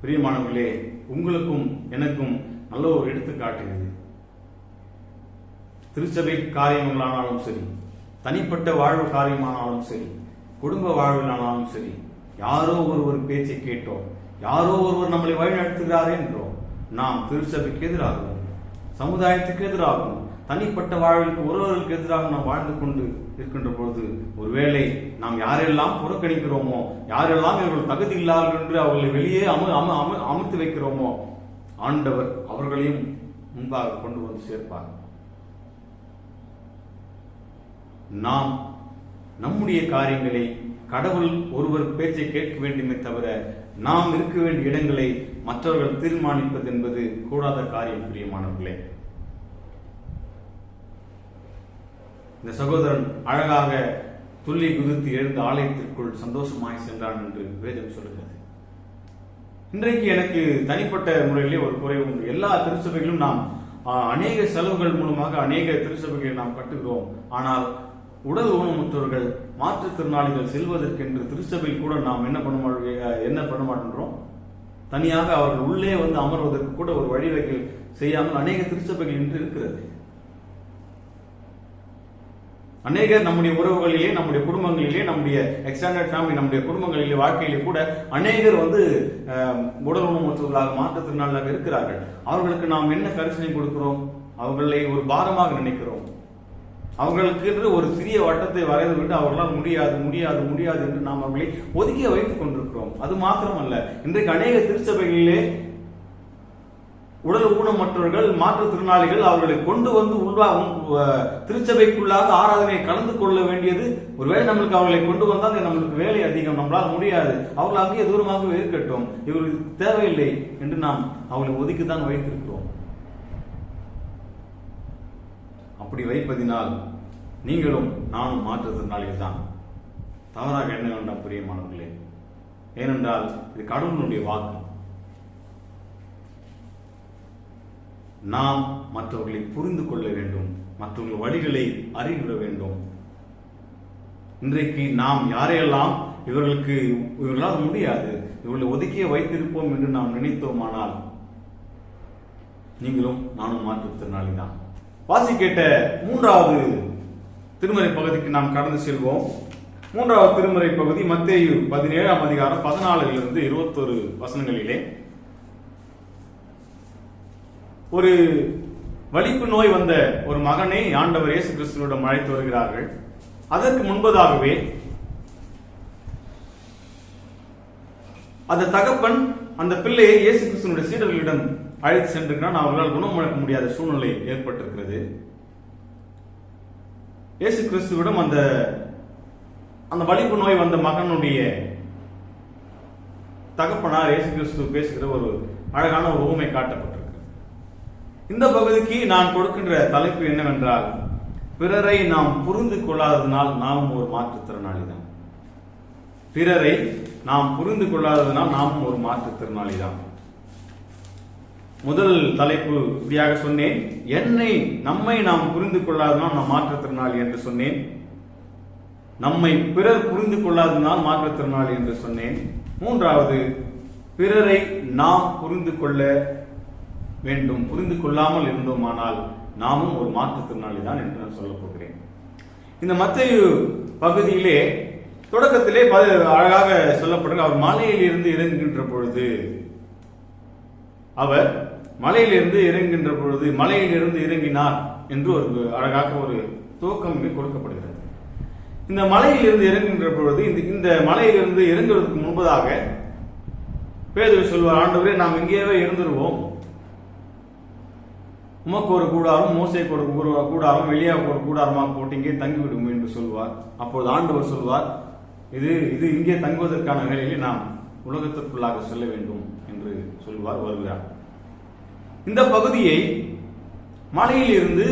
பிரியமானவர்களே, உங்களுக்கும் எனக்கும் நல்ல ஒரு எடுத்துக்காட்டு இது. திருச்சபை காரியங்களானாலும் சரி, தனிப்பட்ட வாழ்வு காரியமானாலும் சரி, குடும்ப வாழ்விலானாலும் சரி, யாரோ ஒருவர் பேச்சை கேட்டோம், யாரோ ஒருவர் நம்மளை வழிநடத்துகிறாரே என்றோ நாம் திருச்சபைக்கு எதிராகவும், சமுதாயத்துக்கு எதிராகவும், தனிப்பட்ட வாழ்வுக்கு ஒருவர்களுக்கு எதிராக நாம் வாழ்ந்து கொண்டு இருக்கின்ற பொழுது, ஒருவேளை நாம் யாரெல்லாம் புறக்கணிக்கிறோமோ, யாரெல்லாம் இவர்கள் தகுதி இல்லாதவர்கள் என்று அவர்களை வெளியே அமர்த்தி வைக்கிறோமோ, ஆண்டவர் அவர்களையும் முன்பாக கொண்டு வந்து சேர்ப்பார். நாம் நம்முடைய காரியங்களை கடவுள் ஒருவர் பேச்சை கேட்க வேண்டுமே தவிர நாம் இருக்க வேண்டிய இடங்களை மற்றவர்கள் தீர்மானிப்பது என்பது கூடாத காரியம். பிரியமானவர்களே, இந்த சகோதரன் அழகாக துள்ளி குதித்து எழுந்த ஆலயத்திற்குள் சந்தோஷமாய் சென்றான் என்று வேதம் சொல்கிறது. இன்றைக்கு எனக்கு தனிப்பட்ட முறையிலே ஒரு குறை உண்டு. எல்லா திருச்சபைகளும் நாம் அநேக செலவுகள் மூலமாக அநேக திருச்சபைகளை நாம் கட்டுகிறோம். ஆனால் உடல் ஊனமுற்றவர்கள், மாற்றுத்திறனாளிகள் செல்வதற்கென்று திருச்சபையில் கூட நாம் என்ன பண்ண மாட்டோம், தனியாக அவர்கள் உள்ளே வந்து அமர்வதற்கு கூட ஒரு வழிவகை செய்யாமல் அநேக திருச்சபைகள் இன்று இருக்கிறது. அநேகர் நம்முடைய உறவுகளிலே, நம்முடைய குடும்பங்களிலே, நம்முடைய எக்ஸ்டாண்டர்ட் ஃபேமிலி, நம்முடைய குடும்பங்களிலே, வாழ்க்கையிலே கூட அநேகர் வந்து உடல் ஊனமுற்றவர்களாக, மாற்றுத்திறனாளிகளாக இருக்கிறார்கள். அவர்களுக்கு நாம் என்ன கரிசனை கொடுக்கிறோம்? அவர்களை ஒரு பாரமாக நினைக்கிறோம். அவர்களுக்கு என்று ஒரு சிறிய வட்டத்தை வரைந்து விட்டு அவர்களால் முடியாது முடியாது முடியாது என்று நாம் அவர்களை ஒதுக்கி வைத்துக் கொண்டிருக்கிறோம். அது மாத்திரமல்ல, இன்றைக்கு அநேக திருச்சபைகளிலே உடல் ஊனமற்றவர்கள், மாற்றுத்திறனாளிகள் அவர்களை கொண்டு வந்து திருச்சபைக்குள்ளாக ஆராதனை கலந்து கொள்ள வேண்டியது, ஒருவேளை நம்மளுக்கு அவர்களை கொண்டு வந்தால் நம்மளுக்கு வேலை அதிகம், நம்மளால் முடியாது, அவர்கள் அங்கேயே தூரமாக இருக்கட்டும், இவர்களுக்கு தேவையில்லை என்று நாம் அவர்களை ஒதுக்கித்தான் வைத்திருக்கிறோம். அப்படி வைப்பதினால் நீங்களும் நானும் மாற்றுத்திறனாளிகள் தான். தவறாக எண்ண வேண்டாம் பிரியமானவர்களே. ஏனென்றால் இது கடவுளுடைய வாக்கு. நாம் மற்றவர்களை புரிந்து கொள்ள வேண்டும், மற்றவர்கள் வழிகளை அறிவிட வேண்டும். இன்றைக்கு நாம் யாரையெல்லாம் இவர்களால் முடியாது, இவர்களை ஒதுக்கியே வைத்திருப்போம் என்று நாம் நினைத்தோமானால் நீங்களும் நானும் மாற்றுத்திறனாளி தான். வாசி கேட்ட 3வது திருமறை பகுதிக்கு நாம் கடந்து செல்வோம். 3வது திருமறை பகுதி மத்தேயு 17ஆம் அதிகாரம் 14 21 வசனங்களிலே ஒரு வலிப்பு நோய் வந்த ஒரு மகனை ஆண்டவர் இயேசு கிறிஸ்துவிடம் அழைத்து வருகிறார்கள். அதற்கு முன்பதாகவே அந்த தகப்பன் அந்த பிள்ளையை இயேசு கிறிஸ்துவினுடைய சீடர்களிடம் அழைத்து சென்றிருக்கிறான். அவர்களால் குணமளிக்க முடியாத சூழ்நிலை ஏற்பட்டிருக்கிறது. இயேசு கிறிஸ்துவிடம் அந்த வலிப்பு நோய் வந்த மகனுடைய தகப்பனார் இயேசு கிறிஸ்து பேசுகிற ஒரு அழகான ஒரு உவமை காட்டப்பட்டிருக்கு. இந்த பகுதிக்கு நான் கொடுக்கின்ற தலைப்பு என்னவென்றால், பிறரை நாம் புரிந்து கொள்ளாததனால் நாம் ஒரு மாற்றுத்திறனாளி தான். பிறரை நாம் புரிந்து கொள்ளாததனால் நாம் ஒரு மாற்றுத்திறனாளி தான். முதல் தலைப்பு இப்படியாக சொன்னேன், நம்மை நாம் புரிந்து கொள்ளாதனால் நாம் மாற்றுத்திறனாளி என்று சொன்னேன். நம்மை பிறர் புரிந்து கொள்ளாதனால் மாற்றுத்திறனாளி என்று சொன்னேன். 3வது, பிறரை நாம் புரிந்து கொள்ள வேண்டும். புரிந்து கொள்ளாமல் இருந்தோமானால் நாமும் ஒரு மாற்றுத்திறனாளி தான் என்று நான் சொல்ல போகிறேன். இந்த மத்தேயு பகுதியிலே தொடக்கத்திலே அழகாக சொல்லப்படுகிற, அவர் மலையிலிருந்து இறங்குகின்ற பொழுது மலையிலிருந்து இறங்கினார் என்று ஒரு அழகாக ஒரு துவக்கம் கொடுக்கப்படுகிறது. இந்த மலையிலிருந்து இறங்குகின்ற பொழுது, இந்த மலையிலிருந்து இறங்குவதற்கு முன்பதாக பேதுரு சொல்வார், ஆண்டவரே நாம் இங்கேயே இருந்துருவோம், உமக்கு ஒரு கூடாரம், மோசேக்கு ஒரு கூடாரம், எலியாவுக்கு ஒரு கூடாரமாக போட்டு இங்கே தங்கிவிடும் என்று சொல்வார். அப்பொழுது ஆண்டவர் சொல்வார், இது இது இங்கே தங்குவதற்கான வேலையிலே நாம் உலகத்திற்குள்ளாக செல்ல வேண்டும் என்று சொல்வார், வருகிறார். இந்த பகுதியை மலையில் இருந்து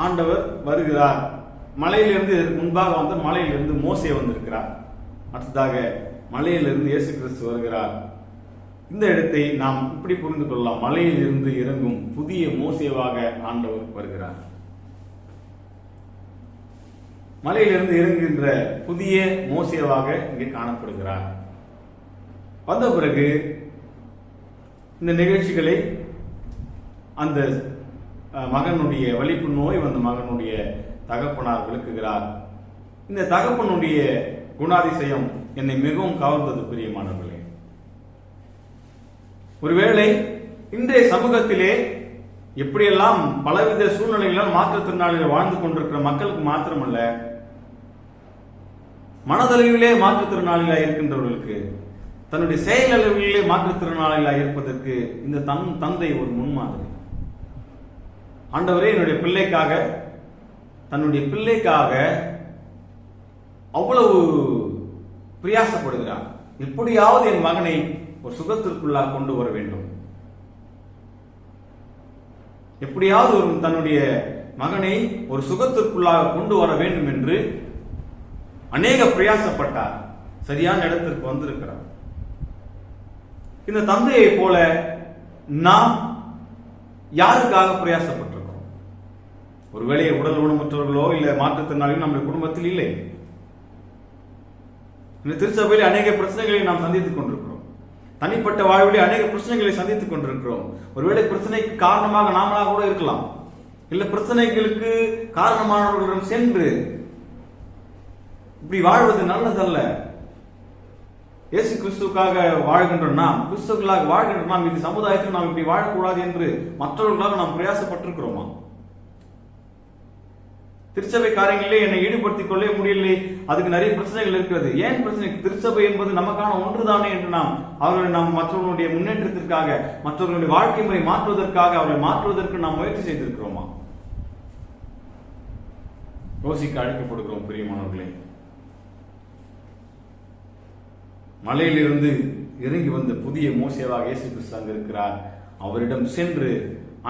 ஆண்டவர் வருகிறார். மலையிலிருந்து முன்பாக வந்து மலையிலிருந்து மோசே வந்திருக்கிறார். அடுத்ததாக மலையிலிருந்து இயேசு கிறிஸ்து வருகிறார். இந்த இடத்தை நாம் இப்படி புரிந்து கொள்ளலாம், மலையில் இருந்து இறங்கும் புதிய மோசேவாக ஆண்டவர் வருகிறார். மலையிலிருந்து இறங்குகின்ற புதிய மோசேவாக இங்கே காணப்படுகிறார். வந்த பிறகு இந்த நிகழ்ச்சிகளை அந்த மகனுடைய வலிப்பு நோய் வந்த மகனுடைய தகப்பனார் விளக்குகிறார். இந்த தகப்பனுடைய குணாதிசயம் என்னை மிகவும் கவர்ந்தது பிரியமானவர்களே. ஒருவேளை இன்றைய சமூகத்திலே எப்படியெல்லாம் பலவித சூழ்நிலைகளால் மாற்றுத்திறனாளிகள் வாழ்ந்து கொண்டிருக்கிற மக்களுக்கு மாத்திரமல்ல, மனதளவிலே மாற்றுத்திறனாளிகளாக இருக்கின்றவர்களுக்கு, தன்னுடைய செயல் அளவிலே மாற்றுத்திறனாளிகளாக இருப்பதற்கு இந்த தந்தை ஒரு முன்மாதிரி. ஆண்டவரே, என்னுடைய பிள்ளைக்காக, தன்னுடைய பிள்ளைக்காக அவ்வளவு பிரயாசப்படுகிறார். எப்படியாவது என் மகனை ஒரு சுகத்திற்குள்ளாக கொண்டு வர வேண்டும், எப்படியாவது ஒரு தன்னுடைய மகனை ஒரு சுகத்திற்குள்ளாக கொண்டு வர வேண்டும் என்று அநேக பிரயாசப்பட்டார். சரியான இடத்திற்கு வந்திருக்கிறார். இந்த தந்தையை போல நாம் யாருக்காக பிரயாசப்பட்டிருக்கிறோம்? ஒருவேளை உடல் ஊனமுற்றவர்களோ இல்ல மாற்றுத்திறனாளிகளோ நம்முடைய குடும்பத்தில் இல்லை. இந்த திருச்சபையில் அநேக பிரச்சனைகளை நாம் சந்தித்துக் கொண்டிருக்கிறோம். தனிப்பட்ட வாழ்விலே அநேக பிரச்சனைகளை சந்தித்துக் கொண்டிருக்கிறோம். ஒருவேளை பிரச்சனைக்கு காரணமாக நாமளாக கூட இருக்கலாம். இல்ல பிரச்சனைகளுக்கு காரணமானவர்களிடம் சென்று இப்படி வாழ்வது நல்லதல்ல. இயேசு கிறிஸ்துக்காக வாழ்கின்ற நாம், கிறிஸ்துக்களாக வாழ்கின்ற நாம், இந்த சமுதாயத்தில் நாம் இப்படி வாழக்கூடாது என்று மற்றவர்களாக நாம் பிரயாசப்பட்டிருக்கிறோமா? திருச்சபை காரியங்களிலே என்னை ஈடுபடுத்திக் கொள்ள முடியவில்லை, அதுக்கு நிறைய பிரச்சனைகள் இருக்கிறது. ஏன் பிரச்சனை? திருச்சபை என்பது நமக்கான ஒன்றுதானே என்று நாம் மற்றவர்களுடைய முன்னேற்றத்திற்காக, மற்றவர்களுடைய வாழ்க்கை முறை மாற்றுவதற்காக, அவர்களை மாற்றுவதற்கு நாம் முயற்சி செய்திருக்கிறோமா? யோசிக்க அழைக்கப்படுகிறோம் பிரியமானவர்களே. மலையிலிருந்து இறங்கி வந்த புதிய மோசேவாக இயேசு கிறிஸ்து அங்கு இருக்கிறார். அவரிடம் சென்று,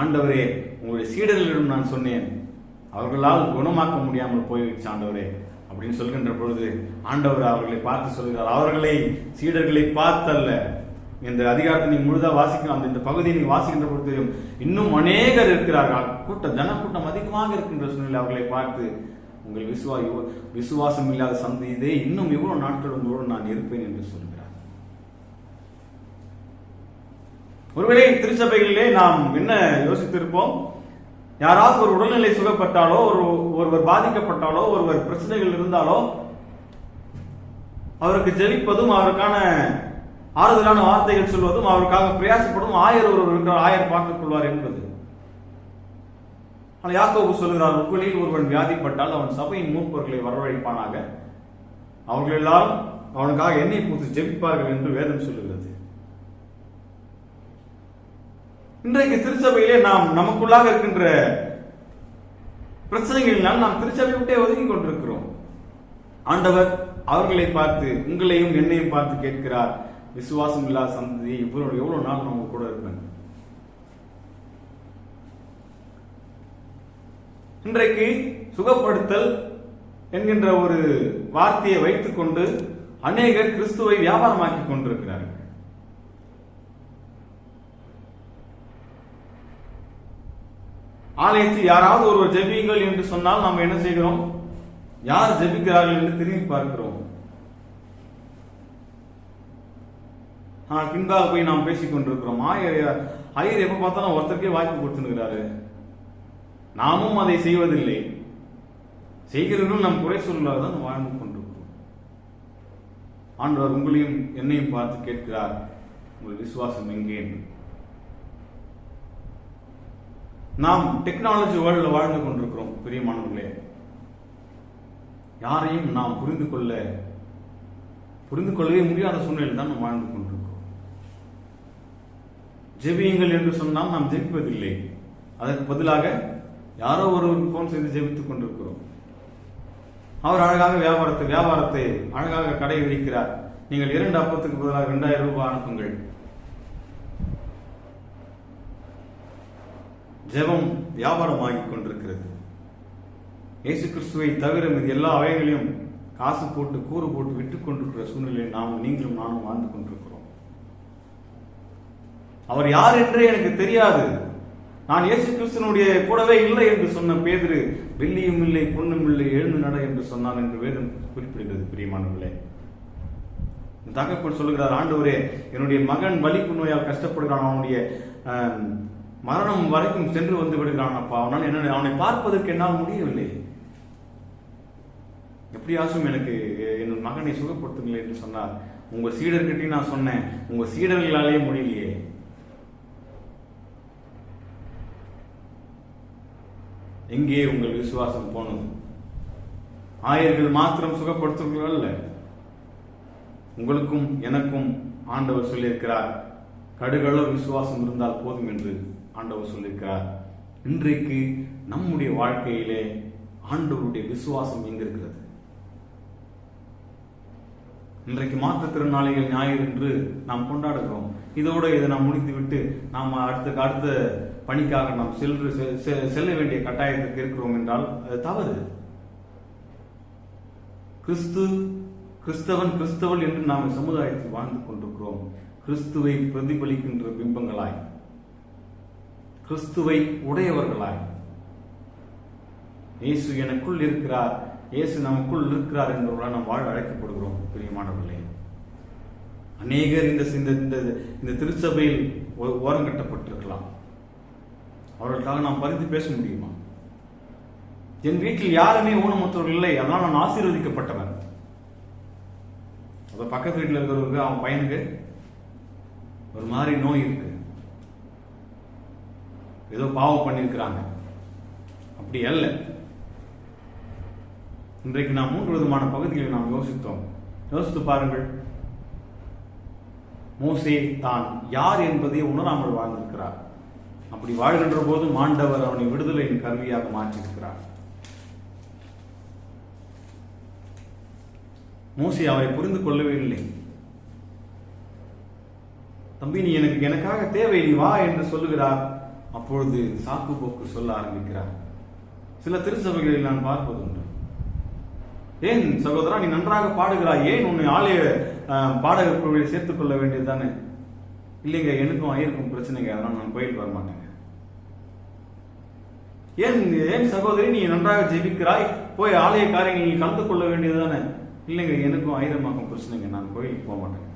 ஆண்டவரே, உங்களுடைய சீடர்களிடம் நான் சொன்னேன், அவர்களால் குணமாக்க முடியாமல் போயிடுச்சு ஆண்டவரே அப்படின்னு சொல்கின்ற பொழுது ஆண்டவர் அவர்களை பார்த்து சொல்கிறார், அவர்களை சீடர்களை பார்த்தல்ல. இந்த அதிகாரத்தை நீ முழுதா வாசிக்க, இந்த பகுதியை நீ வாசிக்கின்ற பொழுது தெரியும், இன்னும் அநேகர் இருக்கிறார்கள், ஜனக்கூட்டம் அதிகமாக இருக்கின்ற சூழ்நிலை அவர்களை பார்த்து, உங்கள் விசுவாசம் இல்லாத சந்ததியே இன்னும் எவ்வளவு நாட்கள் உங்களோடு நான் இருப்பேன் என்று சொல்கிறார். ஒருவேளை திருச்சபைகளிலே நாம் என்ன யோசித்திருப்போம்? யாராவது ஒரு உடல்நிலை சுகப்பட்டாலோ, ஒருவர் பாதிக்கப்பட்டாலோ, ஒருவர் பிரச்சனைகள் இருந்தாலோ அவருக்கு ஜெபிப்பதும், அவருக்கான ஆறுதலான வார்த்தைகள் சொல்வதும், அவருக்காக பிரயாசப்படும் ஆயர் பார்த்துக் கொள்வார் என்பது. ஆனால் யாக்கோபு சொல்கிறார், உங்களில் ஒருவன் வியாதிப்பட்டால் அவன் சபையின் மூப்பர்களை வரவழைப்பானாக, அவர்கள் எல்லாரும் அவனுக்காக எண்ணெய் பூத்து ஜெபிப்பார்கள் என்று வேதம் சொல்லுகிறது. இன்றைக்கு திருச்சபையிலே நாம் நமக்குள்ளாக இருக்கின்ற பிரச்சனைகளினால் நாம் திருச்சபை விட்டே ஒதுங்கி கொண்டிருக்கிறோம். ஆண்டவர் அவர்களை பார்த்து, உங்களையும் என்னையும் பார்த்து கேட்கிறார், விசுவாசம் இல்லாத சந்ததி எவ்வளவு நாள் நான் உங்க கூட இருப்பேன்? இன்றைக்கு சுகப்படுத்தல் என்கின்ற ஒரு வார்த்தையை வைத்துக் கொண்டு அநேகர் கிறிஸ்துவை வியாபாரமாக்கி கொண்டிருக்கிறார்கள். ஆலயத்தில் யாராவது ஒருவர் ஜெபியுங்கள் என்று சொன்னால் நாம் என்ன செய்கிறோம்? யார் ஜெபிக்கிறார்கள் என்று திரும்பி பார்க்கிறோம். பின்பாக போய் நாம் பேசிக் கொண்டிருக்கிறோம். ஐயர் எப்ப பார்த்தாலும் ஒருத்தருக்கே வாய்ப்பு கொடுத்துருக்கிறாரு, நாமும் அதை செய்வதில்லை. செய்கிறவர்கள் நம் குறை சொல்லாதான் வாழ்ந்து கொண்டிருக்கிறோம். ஆண்டவர் உங்களையும் என்னையும் பார்த்து கேட்கிறார், உங்கள் விசுவாசம் எங்கே? நாம் டெக்னாலஜி வேர்ல்ட்ல வாழ்ந்து கொண்டிருக்கிறோம் பிரியமானவர்களே. யாரையும் நாம் புரிந்து கொள்ளவே முடியாத சூழ்நிலையில் தான் நாம் வாழ்ந்து கொண்டிருக்கிறோம். ஜெபியுங்கள் என்று சொன்னால் நாம் ஜெபிப்பதில்லை. அதற்கு பதிலாக யாரோ ஒரு போன் செய்து ஜெபித்துக் கொண்டிருக்கிறோம். அவர் அழகாக வியாபாரத்தை அழகாக கடை விரிக்கிறார். நீங்கள் 2 அப்பத்துக்கு பதிலாக 2000 ரூபாய் அனுப்புங்கள். ஜெபம் வியாபாரமாகிக் கொண்டிருக்கிறது. இயேசு கிறிஸ்துவை தவிர மீது எல்லா அவைகளையும் காசு போட்டு கூறு போட்டு விட்டுக் கொண்டிருக்கிற சூழ்நிலையில் நீங்களும் நானும் வாழ்ந்து கொண்டிருக்கிறோம். அவர் யார் என்றே எனக்கு தெரியாது, நான் இயேசு கிறிஸ்துவனுடைய கூடவே இல்லை என்று சொன்ன பேதுரு, வெள்ளியும் இல்லை பொன்னும் இல்லை எழுந்து நட என்று சொன்னான் என்று வேதம் குறிப்பிடுகிறது. பிரியமானவர்களே, தகப்பன் சொல்லுகிறார், ஆண்டவரே என்னுடைய மகன் வலிப்பு நோயால் கஷ்டப்படுகிறான், அவனுடைய மரணம் வரைக்கும் சென்று வந்து விடுகிறான் அப்பா, அவனை பார்ப்பதற்கு என்னால் முடியவில்லை, எப்படியாச்சும் எனக்கு என் மகனை சுகப்படுத்துங்கள் என்று சொன்னார். உங்க சீடர்கிட்டையும் நான் சொன்னேன், உங்க சீடர்களாலே முடியலையே. எங்கே உங்கள் விசுவாசம் போனது? ஆயர்கள் மாத்திரம் சுகப்படுத்துவர்கள் அல்ல, உங்களுக்கும் எனக்கும் ஆண்டவர் சொல்லியிருக்கிறார், கடுகளவு விசுவாசம் இருந்தால் போதும் என்று ஆண்டவர் சொல்லியிருக்கிறார். இன்றைக்கு நம்முடைய வாழ்க்கையிலே ஆண்டவருடைய விசுவாசம் எங்கிருக்கிறது? இன்றைக்கு மாற்றுத்திறனாளிகள் ஞாயிறு என்று நாம் கொண்டாடுகிறோம். இதோடு இதை நாம் முடித்துவிட்டு நாம் அடுத்த பணிக்காக நாம் செல்ல வேண்டிய கட்டாயத்திற்கு இருக்கிறோம் என்றால் அது தவறு. கிறிஸ்தவள் என்று நாம் சமுதாயத்தில் வாழ்ந்து கொண்டிருக்கிறோம். கிறிஸ்துவை பிரதிபலிக்கின்ற பிம்பங்களாய், கிறிஸ்துவை உடையவர்களாய், இயேசு எனக்குள் இருக்கிறார், இயேசு நமக்குள் இருக்கிறார் என்பவர்களால் நாம் வாழ அழைக்கப்படுகிறோம். பிரியமானவர்களே, அநேகர் இந்த திருச்சபையில் ஓரங்கட்டப்பட்டிருக்கலாம். அவர்களுக்காக நாம் பரிந்து பேச முடியுமா? என் வீட்டில் யாருமே ஊனமுற்றவர்கள் இல்லை, அதனால் நான் ஆசீர்வதிக்கப்பட்டவன். அப்ப பக்கத்து வீட்டில் இருக்கிறவருக்கு அவன் பையனுக்கு ஒரு மாதிரி நோய் இருக்கு, ஏதோ பாவம் பண்ணியிருக்கிறாங்க, அப்படி அல்ல. இன்றைக்கு நாம் 3 விதமான பகுதிகளை நாம் யோசித்து பாருங்கள். மோசே தான் யார் என்பதை உணராமல் வாழ்ந்திருக்கிறார். அப்படி வாழ்கின்ற போதும் ஆண்டவர் அவனை விடுதலையின் கருவியாக மாற்றியிருக்கிறார். மோசே அவரை புரிந்து கொள்ளவே இல்லை. தம்பி, நீ எனக்காக தேவை, நீ வா என்று சொல்லுகிறார். அப்பொழுது சாக்கு போக்கு சொல்ல ஆரம்பிக்கிறார். சில திருச்சபைகளில் நான் பார்ப்பதுண்டு, ஏன் சகோதரா நீ நன்றாக பாடுகிறாய், ஏன் உன்னை ஆலய பாடகர் குழுவில் சேர்த்துக் கொள்ள வேண்டியது தானே? இல்லைங்க, எனக்கும் ஐயருக்கும் பிரச்சனைங்க, அதனால் நான் கோயிலுக்கு வர மாட்டேங்க. ஏன் சகோதரி நீ நன்றாக ஜெபிக்கிறாய், போய் ஆலய காரியங்களில் கலந்து கொள்ள வேண்டியது தானே? இல்லைங்க, எனக்கும் ஐயரமாக்கும் பிரச்சனைங்க, நான் கோயிலுக்கு போக மாட்டேங்க.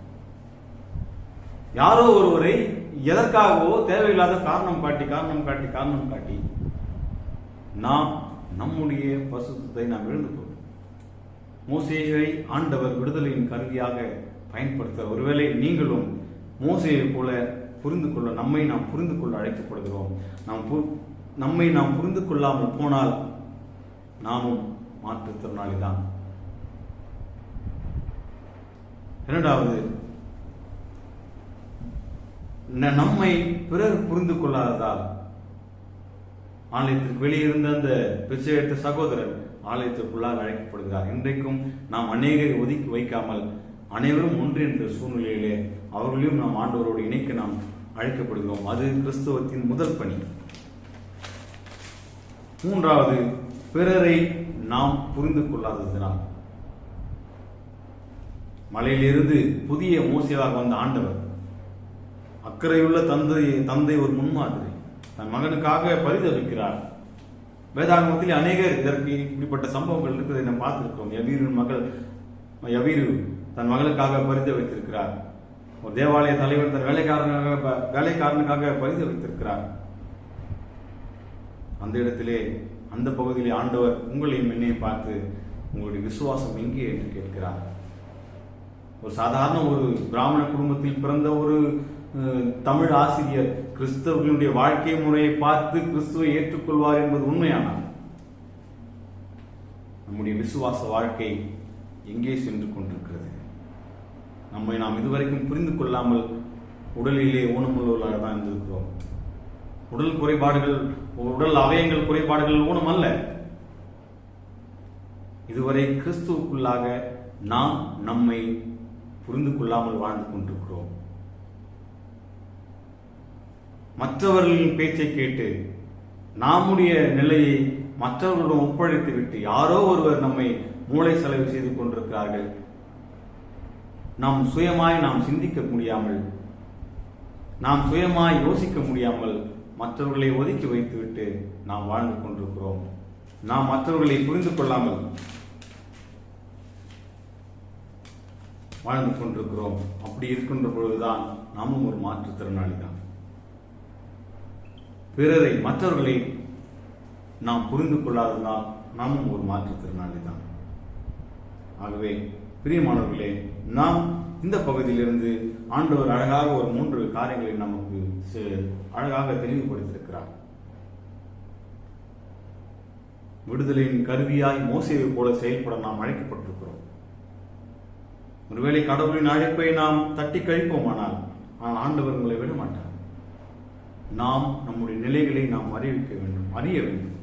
யாரோ ஒருவரை எதற்காகவோ தேவையில்லாத காரணம் காட்டி நாம் நம்முடைய பரிசுத்தத்தை நாம் இழந்து போகிறோம். மோசேயை ஆண்டவர் விடுதலையின் கருவியாக பயன்படுத்த, ஒருவேளை நீங்களும் மோசேயை போல நம்மை நாம் புரிந்து கொள்ள அழைக்கப்படுகிறோம். நம்மை நாம் புரிந்து கொள்ளாமல் போனால் நாமும் மாற்றுத்திறனாளிதான். இரண்டாவது, நம்மை பிறர் புரிந்து கொள்ளாததால் ஆலயத்திற்கு வெளியிருந்த அந்த பிச்சை எடுத்த சகோதரர் ஆலயத்திற்குள்ளாக அழைக்கப்படுகிறார். இன்றைக்கும் நாம் அநேகரை ஒதுக்கி வைக்காமல் அனைவரும் ஒன்று என்ற சூழ்நிலையிலே அவர்களையும் நாம் ஆண்டவரோடு இணைக்க நாம் அழைக்கப்படுகிறோம். அது கிறிஸ்தவத்தின் முதல் பணி. மூன்றாவது, பிறரை நாம் புரிந்து கொள்ளாததினால். மலையிலிருந்து புதிய மோசேவாக வந்த ஆண்டவர் அக்கறையுள்ள தந்தை ஒரு முன்மாதிரி, தன் மகனுக்காக பரிதவிக்கிறார். வேதாகமத்தில் அநேகர் இதற்கு இப்படிப்பட்ட சம்பவங்கள் இருக்கிறதை நாம் பார்த்திருக்கிறோம். யவீரு தன் மகளுக்காக பரிதவித்திருக்கிறார். ஒரு தேவாலய தலைவர் தன் வேலைக்காரனுக்காக பரிதவித்திருக்கிறார். அந்த இடத்திலே, அந்த பகுதியிலே ஆண்டவர் உங்களையும் என்னையும் பார்த்து உங்களுடைய விசுவாசம் எங்கே என்று கேட்கிறார். ஒரு சாதாரண ஒரு பிராமண குடும்பத்தில் பிறந்த ஒரு தமிழ் ஆசிரியர் கிறிஸ்தவர்களுடைய வாழ்க்கை முறையை பார்த்து கிறிஸ்துவை ஏற்றுக்கொள்வார் என்பது உண்மையானால் நம்முடைய விசுவாச வாழ்க்கை எங்கே சென்று கொண்டிருக்கிறது? நம்மை நாம் இதுவரைக்கும் புரிந்து கொள்ளாமல் உடலிலே ஊனமுள்ளவர்களாக தான் இருந்திருக்கிறோம். உடல் குறைபாடுகள், உடல் அவயங்கள் குறைபாடுகள் ஊனம் அல்ல. இதுவரை கிறிஸ்துவுக்குள்ளாக நாம் நம்மை புரிந்து கொள்ளாமல் வாழ்ந்து கொண்டிருக்கிறோம். மற்றவர்களின் பேச்சை கேட்டு நம்முடைய நிலையை மற்றவர்களிடம் ஒப்படைத்து விட்டு யாரோ ஒருவர் நம்மை மூளை செலவு செய்து கொண்டிருக்கிறார்கள். நாம் சுயமாய் சிந்திக்க முடியாமல், நாம் சுயமாய் யோசிக்க முடியாமல் மற்றவர்களை ஒதுக்கி வைத்துவிட்டு நாம் வாழ்ந்து கொண்டிருக்கிறோம். நாம் மற்றவர்களை புரிந்து கொள்ளாமல் வாழ்ந்து கொண்டிருக்கிறோம். அப்படி இருக்கின்ற பொழுதுதான் நாமும் ஒரு மாற்றுத்திறனாளி தான். பிறரை, மற்றவர்களை நாம் புரிந்து கொள்ளாததால் நாமும் ஒரு மாற்றுத்திறனாளி தான். ஆகவே பிரியமானவர்களே, நாம் இந்த பகுதியிலிருந்து ஆண்டவர் அழகாக ஒரு 3 காரியங்களை நமக்கு அழகாக தெளிவுபடுத்தியிருக்கிறார். விடுதலையின் கருவியாய் மோசேயை போல செயல்பட நாம் அழைக்கப்பட்டிருக்கிறோம். ஒருவேளை கடவுளின் அழைப்பை நாம் தட்டி கழிப்போமானால் ஆண்டவர் உங்களை விட மாட்டார். நாம் நம்முடைய நிலைகளை நாம் அறிய வேண்டும்.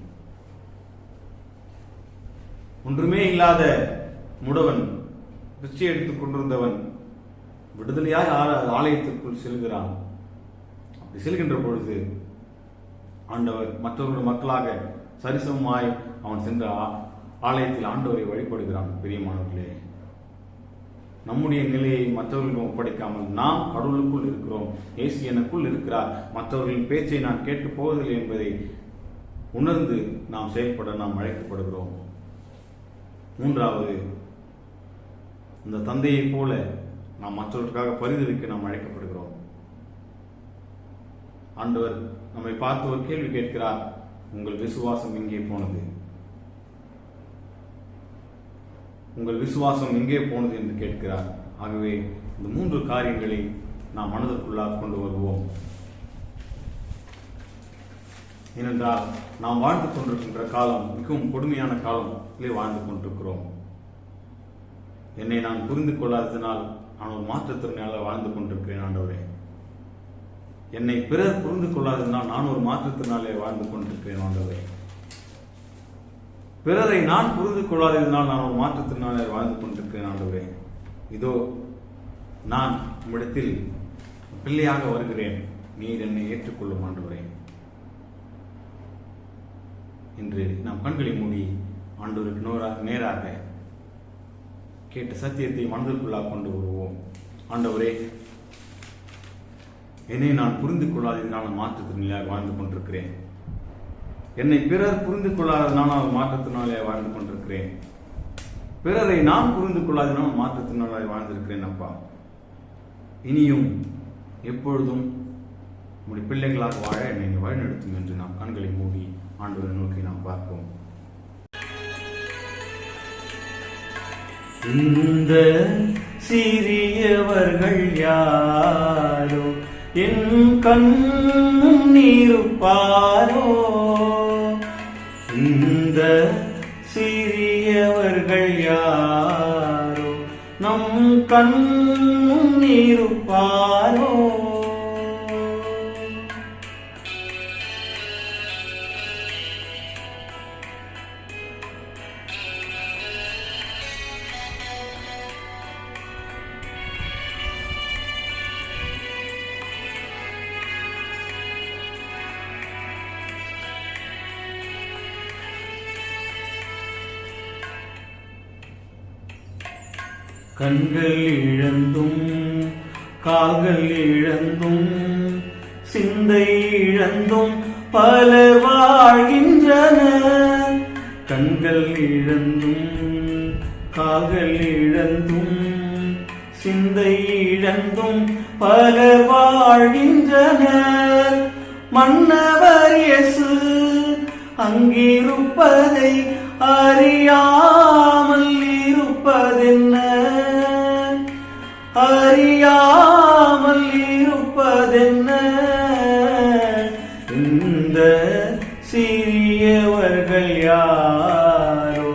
ஒன்றுமே இல்லாத முடவன், பிச்சை எடுத்துக் கொண்டிருந்தவன் விடுதலையாய் ஆலயத்திற்குள் செல்கிறான். அப்படி செல்கின்ற பொழுது ஆண்டவர் மற்றவர்கள் மக்களாக சரிசமமாய் அவன் சென்ற ஆலயத்தில் ஆண்டவரை வழிபடுகிறான். பிரியமானவர்களே, நம்முடைய நிலையை மற்றவர்களும் ஒப்படைக்காமல் நாம் கடவுளுக்குள் இருக்கிறோம், இயேசு எனக்குள் இருக்கிறார், மற்றவர்களின் பேச்சை நான் கேட்டு போவதில்லை என்பதை உணர்ந்து நாம் செயல்பட நாம் அழைக்கப்படுகிறோம். 3வது, இந்த தந்தையை போல நாம் மற்றவர்களுக்காக பரிந்துரைக்க நாம் அழைக்கப்படுகிறோம். ஆண்டவர் நம்மை பார்த்து ஒரு கேள்வி கேட்கிறார், உங்கள் விசுவாசம் எங்கே போனது? உங்கள் விசுவாசம் எங்கே போனது என்று கேட்கிறார். ஆகவே இந்த 3 காரியங்களை நாம் மனதிற்குள்ளாக கொண்டு வருவோம். ஏனென்றால் நாம் வாழ்ந்து கொண்டிருக்கின்ற காலம் மிகவும் கொடுமையான காலத்திலே வாழ்ந்து கொண்டிருக்கிறோம். என்னை நான் புரிந்து கொள்ளாததினால் நான் ஒரு மாற்றுத்திறனாளியாக வாழ்ந்து கொண்டிருக்கிறேன். ஆண்டவரே, என்னை பிறர் புரிந்து கொள்ளாததினால் நான் ஒரு மாற்றுத்திறனாளியாக வாழ்ந்து கொண்டிருக்கிறேன். ஆண்டவரே, பிறரை நான் புரிந்து கொள்ளாததினால் நான் ஒரு மாற்றுத்திறனாளியாக வாழ்ந்து கொண்டிருக்கிறேன். ஆண்டவரே, இதோ நான் உம்மிடத்தில் பிள்ளையாக வருகிறேன், நீர் என்னை ஏற்றுக்கொள்ளும் ஆண்டவரே என்று நாம் கண்களை மூடி ஆண்டவருக்கு நேராக கேட்ட சத்தியத்தை மனதிற்குள்ளாக கொண்டு வருவோம். ஆண்டவரே, என்னை நான் புரிந்து கொள்ளாததினால் நான் மாற்றுத்திறனாளியாக வாழ்ந்து கொண்டிருக்கிறேன். என்னை பிறர் புரிந்து கொள்ளாததினால் நான் மாற்றுத்திறனாளியாக வாழ்ந்து கொண்டிருக்கிறேன். பிறரை நான் புரிந்து கொள்ளாததினால் மாற்றுத்திறனாளியாக வாழ்ந்திருக்கிறேன். அப்பா, இனியும் எப்பொழுதும் உங்களுடைய பிள்ளைகளாக வாழ என்னை வழிநடத்தும் என்று நாம் கண்களை மூடி ஆண்டவரை நோக்கி நாம் பார்ப்போம். இந்த சிறியவர்கள் யாரோ, என் கண்ணும் நீருப்பாரோ. இந்த சிறியவர்கள் யாரோ, நம் கண்ணும் நீருப்பாரோ. கண்கள் இழந்தும் கால்கள் இழந்தும் சிந்தை இழந்தும் பலர் வாழ்கின்றனர். கண்கள் இழந்தும் கால்கள் இழந்தும் சிந்தை இழந்தும் பலர் வாழ்கின்றனர். மன்னவர் இயேசு அங்கிருப்பதை அறியாமல் இருப்பதென்ன, அறியாமல் இருப்பதென்ன. இந்த சிறியவர்கள் யாரோ,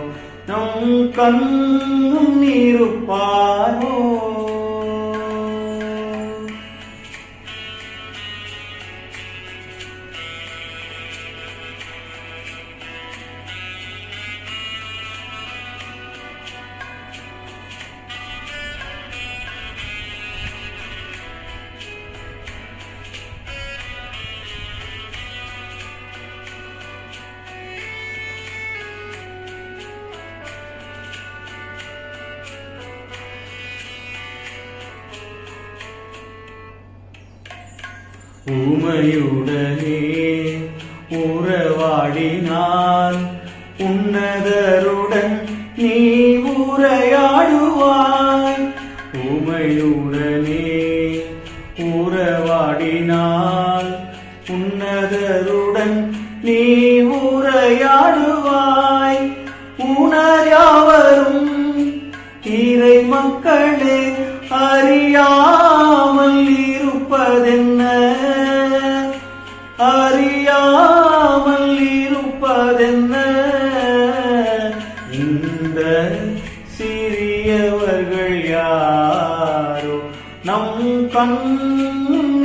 நம் கண்ணும் இருப்பாரோ. ஊமையுடனே உறவாடினால் உன்னதருடன் நீ உரையாடுவாய். ஊமையுடனே உறவாடினால் உன்னதருடன் நீ உரையாடுவாய். உணர்யாவரும் இறை மக்களே அறியாமல் இருப்பதென்ன, அறியாமல் இருப்பதென்ன. இந்த சிறியவர்கள் யாரோ நம் கண்ணீருப்பாரோ.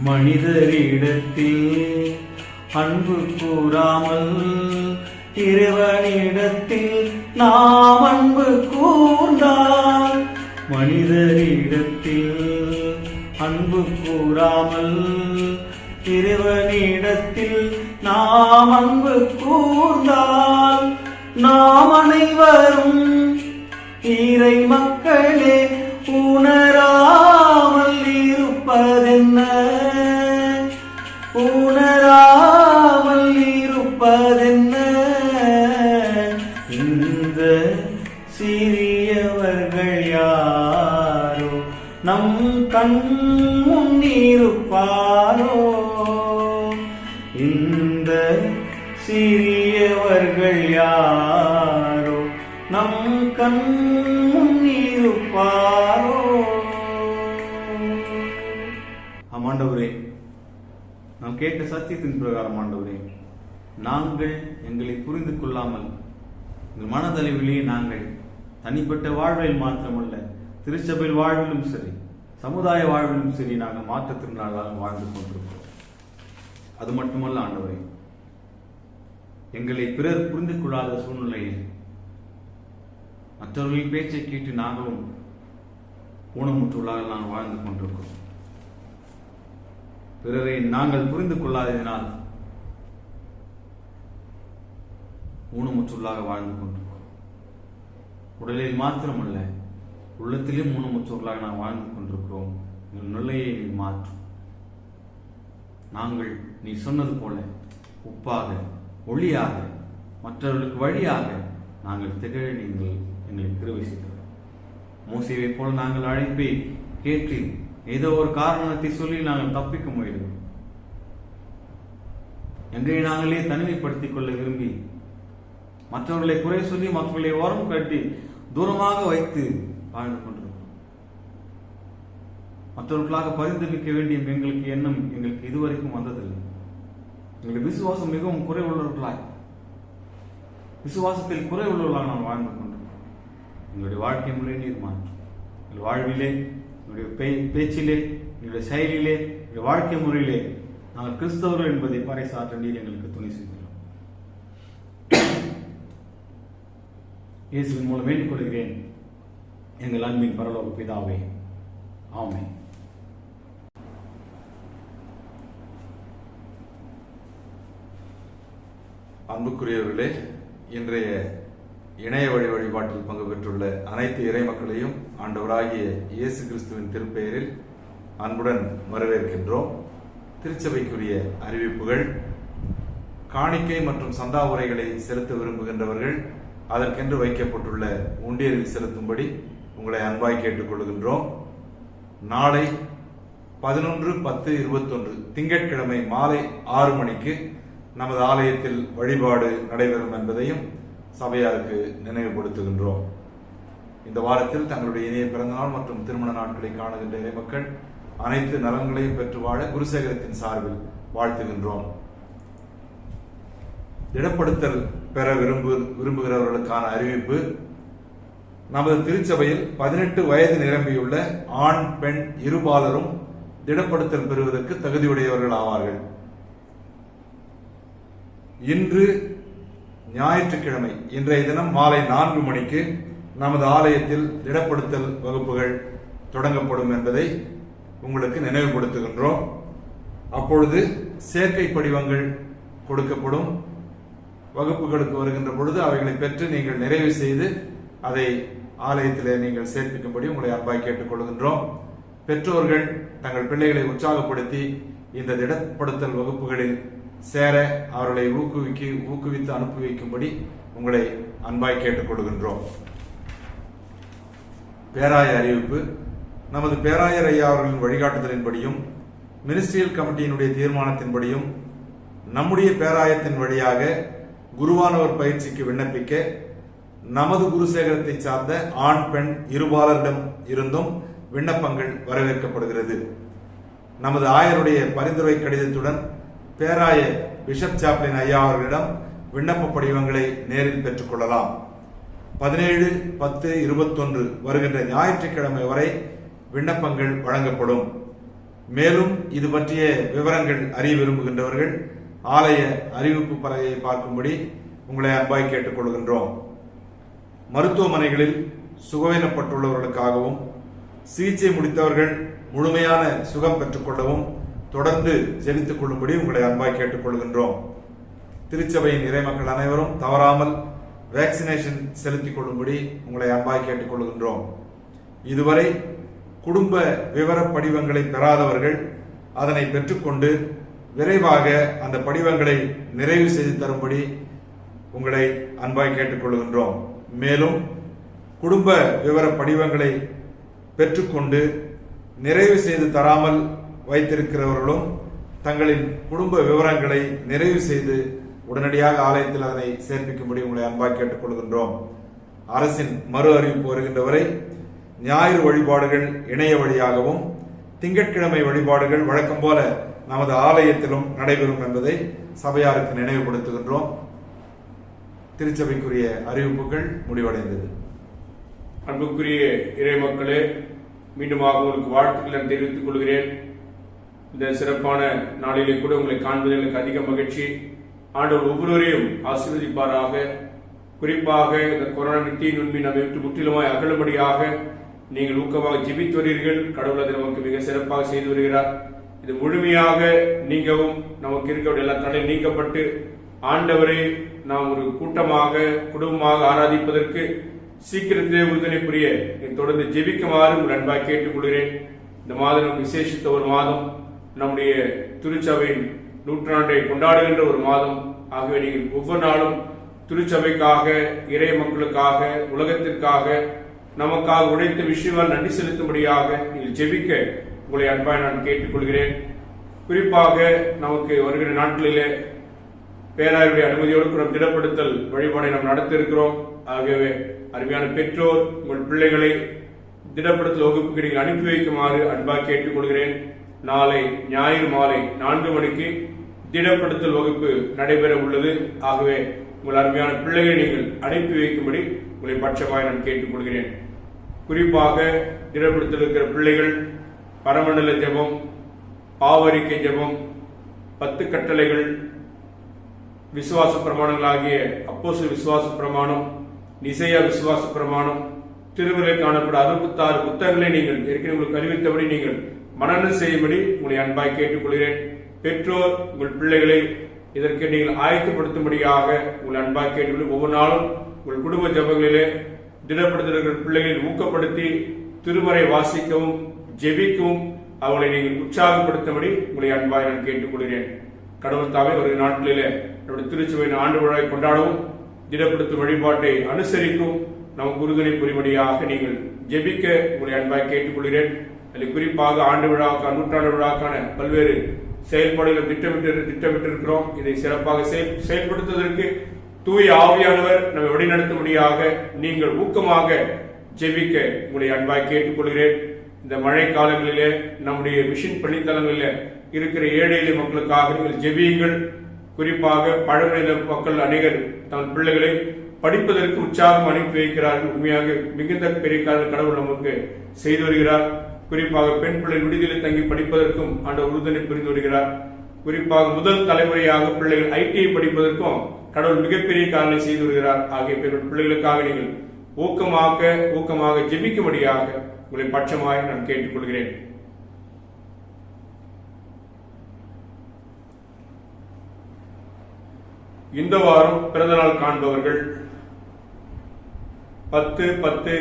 மனிதரிடத்தில் அன்பு கூறாமல் இறைவனிடத்தில் நாம் அன்பு கூர்ந்தால். மனிதரிடத்தில் அன்பு கூறாமல் இறைவனிடத்தில் நாம் அன்பு கூர்ந்தால் நாம் அனைவரும் இறை மக்களே உணராமல் இருப்பதென்ன, உணராமல் இருப்பதென்ன. இந்த சிறியவர்கள் யாரோ நம் கண் முன்னிருப்பாரோ. இந்த சிறியவர்கள் யாரோ நம் கண் முன்னிருப்பாரோ. ஆண்டவரே, நாம் கேட்ட சத்தியத்தின் பிரகாரம் ஆண்டவரே, நாங்கள் எங்களை புரிந்து கொள்ளாமல் எங்கள் மனதளவிலே நாங்கள் தனிப்பட்ட வாழ்வில் மாத்திரமல்ல, திருச்சபையில் வாழ்விலும் சரி, சமுதாய வாழ்விலும் சரி, நாங்கள் மாற்றத்தினால வாழ்ந்து கொண்டிருக்கிறோம். அது மட்டுமல்ல ஆண்டவரே, எங்களை பிறர் புரிந்து கொள்ளாத சூழ்நிலையில் மற்றவர்களின் பேச்சை கேட்டு நாங்களும் ஊனமுற்றுள்ளாக நாங்கள் வாழ்ந்து கொண்டிருக்கிறோம். பிறரை நாங்கள் புரிந்து கொள்ளாததினால் ஊனமுற்றுள்ளாக வாழ்ந்து கொண்டிருக்கிறோம். உடலில் மாத்திரமல்ல, உள்ளத்திலும் ஊனமுற்றவர்களாக நாம் வாழ்ந்து கொண்டிருக்கிறோம். எங்கள் நிலையை நீ மாற்றும். நாங்கள் நீ சொன்னது போல உப்பாக, ஒளியாக, மற்றவர்களுக்கு வழியாக நாங்கள் திகழ நீங்கள் எங்களை கிருபை செய்தோம். மோசேவை போல நாங்கள் அழைப்பை கேட்டு ஏதோ ஒரு காரணத்தை சொல்லி நாங்கள் தப்பிக்க முயலுவோம். எங்களை நாங்களே தனிமைப்படுத்திக் கொள்ள விரும்பி மற்றவர்களை குறை சொல்லி மற்றவர்களை ஓரம் கட்டி தூரமாக வைத்து வாழ்ந்து கொண்டிருக்கிறோம். மற்றவர்களாக பரிந்துரைக்க வேண்டிய எங்களுக்கு எண்ணம் எங்களுக்கு இதுவரைக்கும் வந்ததில்லை. எங்களுடைய விசுவாசம் மிகவும் குறைவுள்ளவர்களாய், விசுவாசத்தில் குறைவுள்ளவர்களாக நாம் வாழ்ந்து கொண்டிருக்கிறோம். எங்களுடைய வாழ்க்கை முறை நீர் மாற்றும். எங்கள் வாழ்விலே, எங்களுடைய பேச்சிலே, எங்களுடைய செயலிலே, எங்களுடைய வாழ்க்கை முறையிலே நாங்கள் கிறிஸ்தவர்கள் என்பதை பறைசாற்ற நீர் எங்களுக்கு துணை செய்கிறோம். இயேசுவின் மூலம் வேண்டிக் கொள்கிறேன் எங்கள் அன்பின் பரலோக பிதாவே, ஆமென். அன்புக்குரியவர்களே, இன்றைய இணைய வழி வழிபாட்டில் பங்கு பெற்றுள்ள அனைத்து இறை மக்களையும் ஆண்டவராகிய இயேசு கிறிஸ்துவின் திருப்பெயரில் அன்புடன் வரவேற்கின்றோம். திருச்சபைக்குரிய அறிவிப்புகள்: காணிக்கை மற்றும் சந்தா உரைகளை செலுத்த விரும்புகின்றவர்கள் அதற்கென்று வைக்கப்பட்டுள்ள உண்டியலில் செலுத்தும்படி உங்களை அன்பாய் கேட்டுக்கொள்கின்றோம். நாளை 11/10/21 திங்கட்கிழமை மாலை 6 மணிக்கு நமது ஆலயத்தில் வழிபாடு நடைபெறும் என்பதையும் சபையாருக்கு நினைவுபடுத்துகின்றோம். இந்த வாரத்தில் தங்களுடைய இனிய பிறந்தநாள் மற்றும் திருமண நாட்களை காணுகின்ற இறைமக்கள் அனைத்து நலன்களையும் பெற்று வாழ குருசேகரத்தின் சார்பில் வாழ்த்துகின்றோம். திடப்படுத்தல் பெற விரும்புகிறவர்களுக்கான அறிவிப்பு: நமது திருச்சபையில் 18 வயது நிரம்பியுள்ள ஆண் பெண் இருபாலரும் திடப்படுத்தல் பெறுவதற்கு தகுதியுடையவர்கள் ஆவார்கள். இன்று ஞாயிற்றுக்கிழமை, இன்றைய தினம் மாலை 4 மணிக்கு நமது ஆலயத்தில் திடப்படுத்தல் வகுப்புகள் தொடங்கப்படும் என்பதை உங்களுக்கு நினைவுபடுத்துகின்றோம். அப்பொழுது சேர்க்கை படிவங்கள் கொடுக்கப்படும். வகுப்புகளுக்கு வருகின்ற பொழுது அவைகளை பெற்று நீங்கள் நிறைவு செய்து அதை ஆலயத்திலே நீங்கள் சேர்ப்பிக்கும்படி உங்களை அன்பாய் கேட்டுக்கொள்கின்றோம். பெற்றோர்கள் தங்கள் பிள்ளைகளை உற்சாகப்படுத்தி இந்த திடப்படுத்தல் வகுப்புகளில் சேர அவர்களை ஊக்குவித்து அனுப்பி வைக்கும்படி உங்களை அன்பாய் கேட்டுக்கொள்கின்றோம். பேராய அறிவிப்பு. நமது பேராயர் ஐயா அவர்களின் வழிகாட்டுதலின்படியும் மினிஸ்ட்ரியல் கமிட்டியினுடைய தீர்மானத்தின்படியும் நம்முடைய பேராயத்தின் வழியாக குருவானவர் பயிற்சிக்கு விண்ணப்பிக்க நமது குருசேகரத்தை சார்ந்த ஆண் பெண் இருபாலரிடம் இருந்தும் விண்ணப்பங்கள் வரவேற்கப்படுகிறது. நமது ஆயருடைய பரிந்துரை கடிதத்துடன் பேராய பிஷப் சாப்ளின் ஐயா அவர்களிடம் விண்ணப்ப படிவங்களை நேரில் பெற்றுக் கொள்ளலாம். 17-10-21 வருகின்ற ஞாயிற்றுக்கிழமை வரை விண்ணப்பங்கள் வழங்கப்படும். மேலும் இது பற்றிய விவரங்கள் அறிய விரும்புகின்றவர்கள் ஆலய அறிவிப்பு பலகையை பார்க்கும்படி உங்களை அன்பாய் கேட்டுக்கொள்கின்றோம். மருத்துவமனைகளில் சுகவீனப்பட்டுள்ளவர்களுக்காகவும் சிகிச்சை முடித்தவர்கள் முழுமையான சுகம் பெற்றுக்கொள்ளவும் தொடர்ந்து ஜெபித்துக் கொள்ளும்படி உங்களை அன்பாய் கேட்டுக்கொள்கின்றோம். திருச்சபையின் இறைமக்கள் அனைவரும் தவறாமல் வேக்சினேஷன் செலுத்திக் கொள்ளும்படி உங்களை அன்பாய் கேட்டுக்கொள்கின்றோம். இதுவரை குடும்ப விவர படிவங்களை பெறாதவர்கள் அதனை பெற்றுக்கொண்டு விரைவாக அந்த படிவங்களை நிறைவு செய்து தரும்படி உங்களை அன்பாய் கேட்டுக்கொள்கின்றோம். மேலும் குடும்ப விவர படிவங்களை பெற்றுக்கொண்டு நிறைவு செய்து தராமல் வைத்திருக்கிறவர்களும் தங்களின் குடும்ப விவரங்களை நிறைவு செய்து உடனடியாக ஆலயத்தில் அதனை சேர்ப்பிக்கும்படி உங்களை அன்பாய் கேட்டுக்கொள்கின்றோம். அரசின் மறு அறிவிப்பு வருகின்ற வரை ஞாயிறு வழிபாடுகள் இணைய வழியாகவும் திங்கட்கிழமை வழிபாடுகள் வழக்கம் போல நமது ஆலயத்திலும் நடைபெறும் என்பதை சபையாருக்கு நினைவுபடுத்துகின்றோம். திருச்சபைக்குரிய அறிவிப்புகள் முடிவடைந்தது. அன்புக்குரிய இறை மக்களே, மீண்டுமாக உங்களுக்கு வாழ்த்துக்களை தெரிவித்துக் கொள்கிறேன். இந்த சிறப்பான நாளிலே கூட உங்களை காண்பதில் எனக்கு அதிக மகிழ்ச்சி. ஆண்டவர் ஒவ்வொருவரையும் ஆசீர்வதிப்பாராக. குறிப்பாக இந்த கொரோனா தீ நுண்பி நம்மை விட்டு முற்றிலுமாய் அகலும்படியாக நீங்கள் ஊக்கமாக ஜெபித்து வருகிறீர்கள். கடவுள் அதை நமக்கு மிக சிறப்பாக செய்து வருகிறார். இது முழுமையாக நீங்கவும் நமக்கு இருக்க எல்லா தடையும் நீக்கப்பட்டு ஆண்டவரை நாம் ஒரு கூட்டமாக குடும்பமாக ஆராதிப்பதற்கு சீக்கிரத்திலே உறுதுணை புரிய தொடர்ந்து ஜெபிக்குமாறு உங்கள் அன்பாக கேட்டுக்கொள்கிறேன். இந்த மாதம் நமக்கு விசேஷித்த ஒரு மாதம், நம்முடைய திருச்சபையின் 100 கொண்டாடுகின்ற ஒரு மாதம். ஆகவே நீங்கள் ஒவ்வொரு நாளும் திருச்சபைக்காக, இறை மக்களுக்காக, உலகத்திற்காக, நமக்காக உழைத்த விஷயங்கள் நன்றி செலுத்தும்படியாக நீங்கள் ஜெபிக்க உங்களை அன்பாய் நான் கேட்டுக்கொள்கிறேன். குறிப்பாக நமக்கு வருகிற நாட்களிலே பேராயருடைய அனுமதியோடு கூட திடப்படுத்தல் வழிபாடை நாம் நடத்த இருக்கிறோம். ஆகவே அருமையான பெற்றோர் உங்கள் பிள்ளைகளை திடப்படுத்தல் வகுப்புக்கு நீங்கள் அனுப்பி வைக்குமாறு அன்பாக கேட்டுக்கொள்கிறேன். நாளை ஞாயிறு மாலை 4 மணிக்கு திடப்படுத்தல் வகுப்பு நடைபெற உள்ளது. ஆகவே உங்கள் அருமையான பிள்ளைகளை நீங்கள் அனுப்பி வைக்கும்படி உங்களை பட்சமாய் நான் கேட்டுக்கொள்கிறேன். குறிப்பாக திடப்படுத்தல் இருக்கிற பிள்ளைகள் பரமண்டல ஜெபம், பாவரிக்கை ஜெபம், 10 கட்டளைகள், விசுவாச பிரமாணங்கள் ஆகிய அப்போஸ்தலர் விசுவாச பிரமாணம், நிசையா விசுவாச பிரமாணம், திருவிழை காணப்பட 66 புத்தகங்களை நீங்கள் ஏற்கனவே உங்களுக்கு அறிவித்தபடி நீங்கள் மனனம் செய்யும்படி உங்களை அன்பாய் கேட்டுக்கொள்கிறேன். பெற்றோர் உங்கள் பிள்ளைகளை இதற்கு நீங்கள் ஆயத்தப்படுத்தும்படியாக உங்கள் அன்பாய் கேட்டுக்கொள்ள ஒவ்வொரு நாளும் உங்கள் குடும்ப ஜபங்களிலே திடப்படுத்துகிற பிள்ளைகளை ஊக்கப்படுத்தி திருமறை வாசிக்கவும் ஜெபிக்கவும் அவர்களை நீங்கள் உற்சாகப்படுத்தும்படி உங்களை அன்பாய் நான் கேட்டுக்கொள்கிறேன். கடவுள் தாமே ஒரு நாட்களிலே நம்முடைய திருச்சபையின் ஆண்டு விழாவை கொண்டாடவும் திடப்படுத்தும் வழிபாட்டை அனுசரிக்கும் நமக்கு உறுதுணை புரிபடியாக நீங்கள் ஜெபிக்க உங்களை அன்பாய் கேட்டுக்கொள்கிறேன். அதில் குறிப்பாக ஆண்டு விழாவுக்கான 100ஆண்டு விழாக்கான பல்வேறு செயல்பாடுகளை திட்டமிட்டிருக்கிறோம். இதை சிறப்பாக செயல்படுத்துவதற்கு தூய ஆவியானவர் நம்மை வழிநடத்தும்படியாக நீங்கள் ஊக்கமாக ஜெபிக்க உங்களை அன்பாய் கேட்டுக்கொள்கிறேன். இந்த மழை காலங்களிலே நம்முடைய மிஷன் பள்ளித்தலங்களில் இருக்கிற ஏழை எளிய மக்களுக்காக நீங்கள் ஜெபியுங்கள். குறிப்பாக பழங்குடியின மக்கள் அநேகர் தங்கள் பிள்ளைகளை படிப்பதற்கு உற்சாகம் அனுப்பி வைக்கிறார்கள். உண்மையாக மிகுந்த பெரிய கடவுள் நமக்கு செய்து வருகிறார். குறிப்பாக பெண் பிள்ளை விடுதியில் தங்கி படிப்பதற்கும் ஆண்டவர் உறுதுணை புரிந்து வருகிறார். குறிப்பாக முதல் தலைமுறையாக பிள்ளைகள் ஐடிஐ படிப்பதற்கும் கடவுள் மிகப்பெரிய காரணை செய்து வருகிறார். ஆகிய பிள்ளைகளுக்காக நீங்கள் ஊக்கமாக ஜெபிக்கும்படியாக உங்களை பட்சமாய் நான் கேட்டுக்கொள்கிறேன். இந்த வாரம் பிறந்தநாள் காண்பவர்கள் 10/10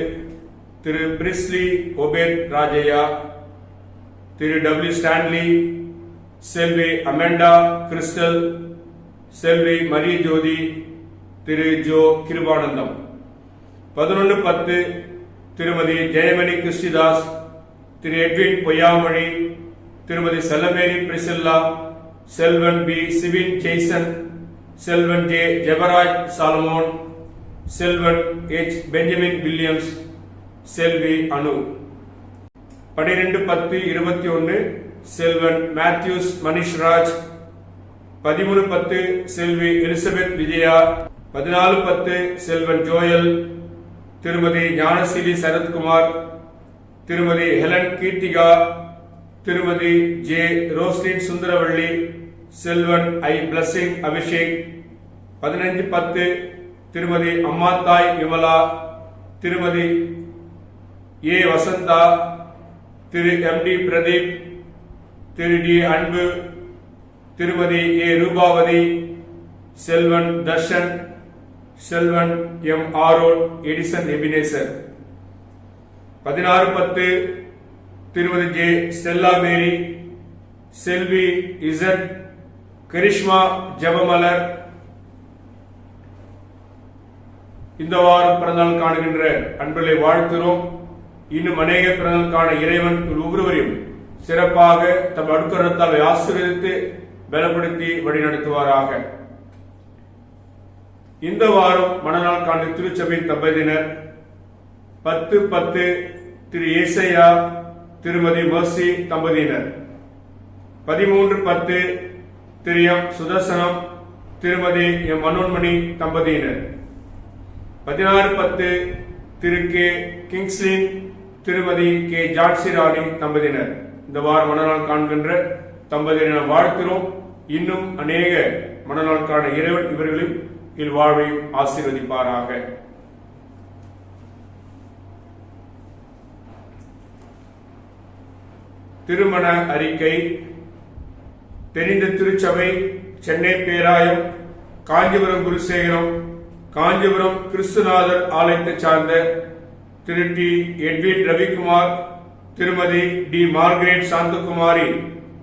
திரு பிரிஸ்லி ஒபேத் ராஜையா, திரு டபிள்யூ ஸ்டான்லி, செல்வி அமெண்டா கிறிஸ்டல், செல்வி மரிய ஜோதி, திரு ஜோ கிருபானந்தம். 11/10 திருமதி ஜெயமணி கிறிஸ்டிதாஸ், திரு எட்வின் பொய்யாமொழி, திருமதி செல்லமேரி பிரிசில்லா, செல்வன் பி சிவின் ஜெய்சன், செல்வன் ஜே ஜெபராஜ் சாலமோன், செல்வன் எச் பெஞ்சமின் வில்லியம்ஸ், செல்வி அனு. 12/10/21 செல்வன் மேத்யூஸ் மணிஷ்ராஜ், 13/10 செல்வி எலிசபெத் விஜயா, 14/10 செல்வன் ஜோயல், திருமதி ஞானசிலி சரத்குமார், திருமதி ஹெலன் கீர்த்திகா, திருமதி ஜே ரோஸ்லின் சுந்தரவள்ளி, செல்வன் ஐ பிளஸிங் அபிஷேக். 15/10 திருமதி அம்மாத்தாய் விமலா, திருமதி ஏ வசந்தா, திரு எம் டி பிரதீப், திரு டி அன்பு, திருமதி ஏ ரூபாவதி, செல்வன் தர்ஷன், செல்வன் எம் ஆரோன் எடிசன் எபினேசர். 16/10 திருமதி ஜே ஸ்டெல்லா மேரி, செல்வி இசட், கரிஷ்மா ஜெபமலர். இந்த வாரம் பிறந்தநாள் காணுகின்ற அன்பர்களை வாழ்த்துகிறோம். இன்னும் அநேக பிறந்தநாள் காண இறைவன் ஒவ்வொருவரையும் சிறப்பாக தம் அடுக்கரத்தால் ஆசீர்வதித்து பலப்படுத்தி வழிநடத்துவாராக. இந்த வாரம் மணநாள் காண்ட திருச்சபையின் தம்பதியினர் 10/10 திரு ஏசையா, திருமதி மர்சி தம்பதியினர். 13/10 திரு எம் சுதர்சனம், திருமதி எம் மனோன்மணி தம்பதியினர். 16/10 திரு கே கிங்ஸ்லின், திருமதி கே ஜாட்சிராணி தம்பதியினர். இந்த வாரம் மணநாள் காண்கின்ற தம்பதியினர் வாழ்த்துகிறோம். இன்னும் அநேக மணநாள் காண இறைவன் இவர்களின் வாழ்வையும் ஆசீர்வதிப்பாராக. திருமண அறிக்கை. தெரிந்த திருச்சபை, சென்னை பேராயம், காஞ்சிபுரம் குருசேகரம், காஞ்சிபுரம் கிறிஸ்துநாதர் ஆலயத்தை சார்ந்த திரு டி எட்வின் ரவிக்குமார், திருமதி டி மார்கரெட் சாந்தகுமாரி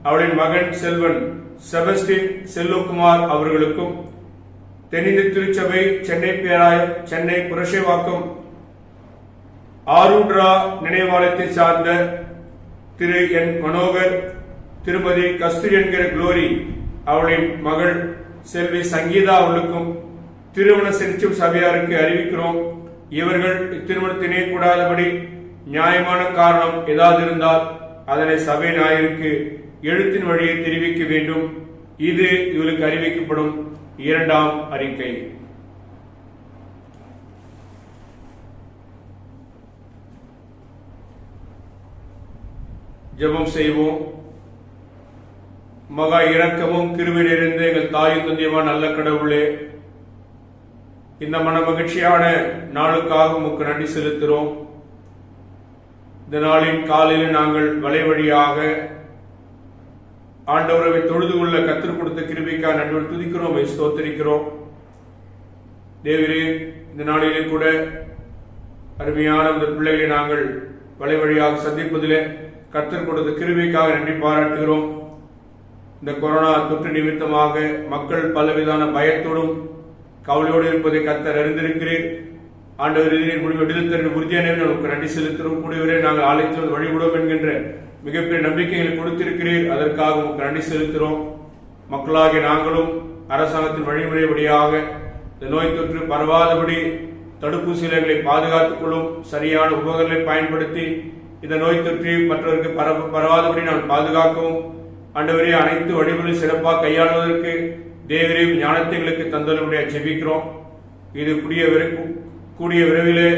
அவளின் மகன் செல்வன் செபஸ்டின் செல்வகுமார் அவர்களுக்கும், தென்னிந்திய திருச்சபை, சென்னை பேராயம், சென்னை புரஷேவாக்கம் ஆருட்ரா நினைவாலயத்தை சார்ந்த திரு என் மனோகர், திருமதி கஸ்தூரி என்கிற குளோரி அவளின் மகள் செல்வி சங்கீதா அவர்களுக்கும் திருமண செரிச்சும் சபையாருக்கு அறிவிக்கிறோம். இவர்கள் இத்திருமணத்தினை கூடாதபடி நியாயமான காரணம் ஏதாவது இருந்தால் அதனை சபை நாயருக்கு எழுத்தின் வழியை தெரிவிக்க வேண்டும். இது இவர்களுக்கு அறிவிக்கப்படும் இரண்டாம் அறிக்கை. ஜெபம் செய்வோம். மகா இரக்கமும் கிருபை நிறைந்த எங்கள் தாயும் தந்தையுமான நல்ல கடவுளே, இந்த மன மகிழ்ச்சியான நாளுக்காக உமக்கு நன்றி செலுத்துகிறோம். இந்த நாளின் காலையில் நாங்கள் வலை வழியாக ஆண்டவரை தொழுது கொள்ள கற்றுக் கொடுத்த கிருபைக்காக நன்றி துதிக்கிறோம், ஸ்தோத்திரிக்கிறோம். தேவரே, இந்த நாளிலே கூட அருமையான இந்த பிள்ளைகளை நாங்கள் வலை வழியாக சந்திப்பதிலே கற்றுக் கொடுத்த கிருபைக்காக நன்றி பாராட்டுகிறோம். இந்த கொரோனா தொற்று நிமித்தமாக மக்கள் பலவிதான பயத்தோடும் கவலையோடு இருப்பதை கர்த்தர் அறிந்திருக்கிறேன். ஆண்டவர் விடுதல் தரும் உறுதியான நமக்கு நன்றி செலுத்துகிறோம். கூடியவரே, நாங்கள் ஆலயத்தில் வழிபடுவோம் என்கின்ற மிகப்பெரிய நம்பிக்கைகளை கொடுத்திருக்கிறீர். அதற்காக உங்களுக்கு நன்றி செலுத்துகிறோம். மக்களாகிய நாங்களும் அரசாங்கத்தின் வழிமுறைப்படியாக இந்த நோய் தொற்று பரவாதபடி தடுப்பூசிகளை பாதுகாத்துக் கொள்ளும் சரியான உபகரணங்களை பயன்படுத்தி இந்த நோய் தொற்று மற்றவருக்கு பரவாதபடி நாங்கள் பாதுகாக்கவும், ஆண்டவரே, அனைத்து வழிமுறைகளை சிறப்பாக கையாளுவதற்கு தேவரே ஞானத்தை எங்களுக்கு தந்தலுடைய ஜெபிக்கிறோம். இது கூடிய விரைவிலே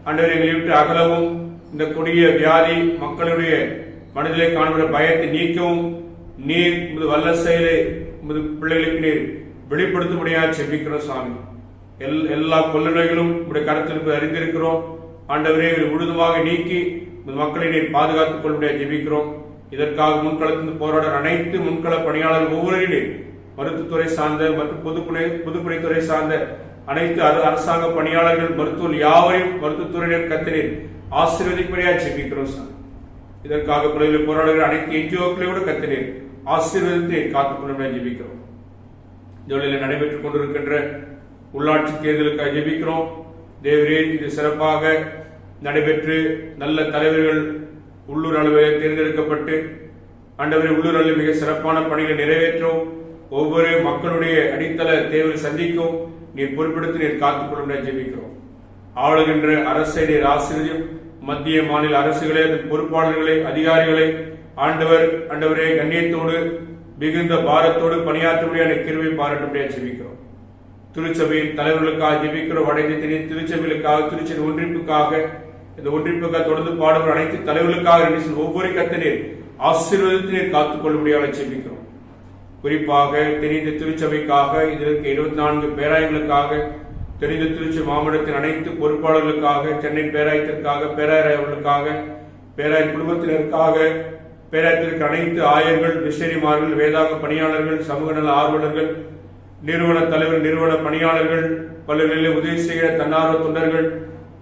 ஆண்டவரை எங்களை விட்டு அகலவும் இந்த கொடிய வியாதி மக்களுடைய மனதிலே காணுகிற பயத்தை நீக்கவும் நீர் உமது வல்ல செயலை உமது பிள்ளைகளுக்கு நீர் வெளிப்படுத்த முடியாது செபிக்கிறோம் சாமி. எல்லா கொள்ளைகளும் உடைய கருத்திற்கு அறிந்திருக்கிறோம். ஆண்டவரே முழுதுமாக நீக்கி மக்களை நீர் பாதுகாத்துக் கொள்ள முடியாது ஜெபிக்கிறோம். இதற்காக முன்களத்தில் போராட அனைத்து முன்கள பணியாளர்கள் ஒவ்வொருவரையும் மருத்துவத்துறை சார்ந்த மற்றும் பொதுப்பணித்துறை சார்ந்த அனைத்து அரசாங்க பணியாளர்கள் மருத்துவர் யாவரையும் மருத்துவத்துறையினர் கத்தினீர் ஆசீர்வதிப்படியாக ஜெபிக்கிறோம் சார். இதற்காக பிள்ளைகளை போராடுகிற அனைத்து என்ஜிஓக்களையோடு கத்தினீர் ஆசீர்வதித்து காத்துக்கொள்ள ஜெபிக்கிறோம். ஜோலியில் நடைபெற்றுக் கொண்டிருக்கின்ற உள்ளாட்சி தேர்தலுக்காக ஜெபிக்கிறோம். தேவரே இது சிறப்பாக நடைபெற்று நல்ல தலைவர்கள் உள்ளூர் அளவில் தேர்ந்தெடுக்கப்பட்டு ஆண்டவரே உள்ளூர் அளவில் மிக சிறப்பான பணிகளை நிறைவேற்றும் ஒவ்வொரு மக்களுடைய அடித்தள தேவையை சந்திக்கும் நீர் பொறுப்பெடுத்து நீர் காத்துக்கொள்ள ஜெபிக்கிறோம். ஆளுகின்ற அரசை நீர் ஆசிரியம் மத்திய மாநில அரசுகளே பொறுப்பாளர்களை அதிகாரிகளை ஆண்டவரே கண்ணியத்தோடு மிகுந்த பாரத்தோடு பணியாற்ற முடியாத கிருபை பாராட்ட முடியாது ஜெபிக்கிறோம். திருச்சபையின் தலைவர்களுக்காக ஜெபிக்கிறோம். வடக்கு திருச்சபைகளுக்காக திருச்சபை ஒன்றிப்புக்காக இந்த ஒன்றிப்புக்காக தொடர்ந்து பாடுகிற அனைத்து தலைவர்களுக்காக ஒவ்வொரு கத்தனீர் ஆசீர்வதித்து நீர் காத்துக்கொள்ள முடியாத ஜெபிக்கிறோம். குறிப்பாக தெரிந்த திருச்சபைக்காக இதற்கு 24 பேராயங்களுக்காக தெரிந்த திருச்சி மாவட்டத்தின் அனைத்து பொறுப்பாளர்களுக்காக சென்னை பேராயத்திற்காக பேராயர் அவர்களுக்காக பேராயர் குடும்பத்தினருக்காக பேராயத்திற்கு அனைத்து ஆயர்கள் மிஷனரிமார்கள் வேதாக பணியாளர்கள் சமூக நல ஆர்வலர்கள் நிறுவன தலைவர் நிறுவன பணியாளர்கள் பல்வேறு உதவி செய்கிற தன்னார்வ தொண்டர்கள்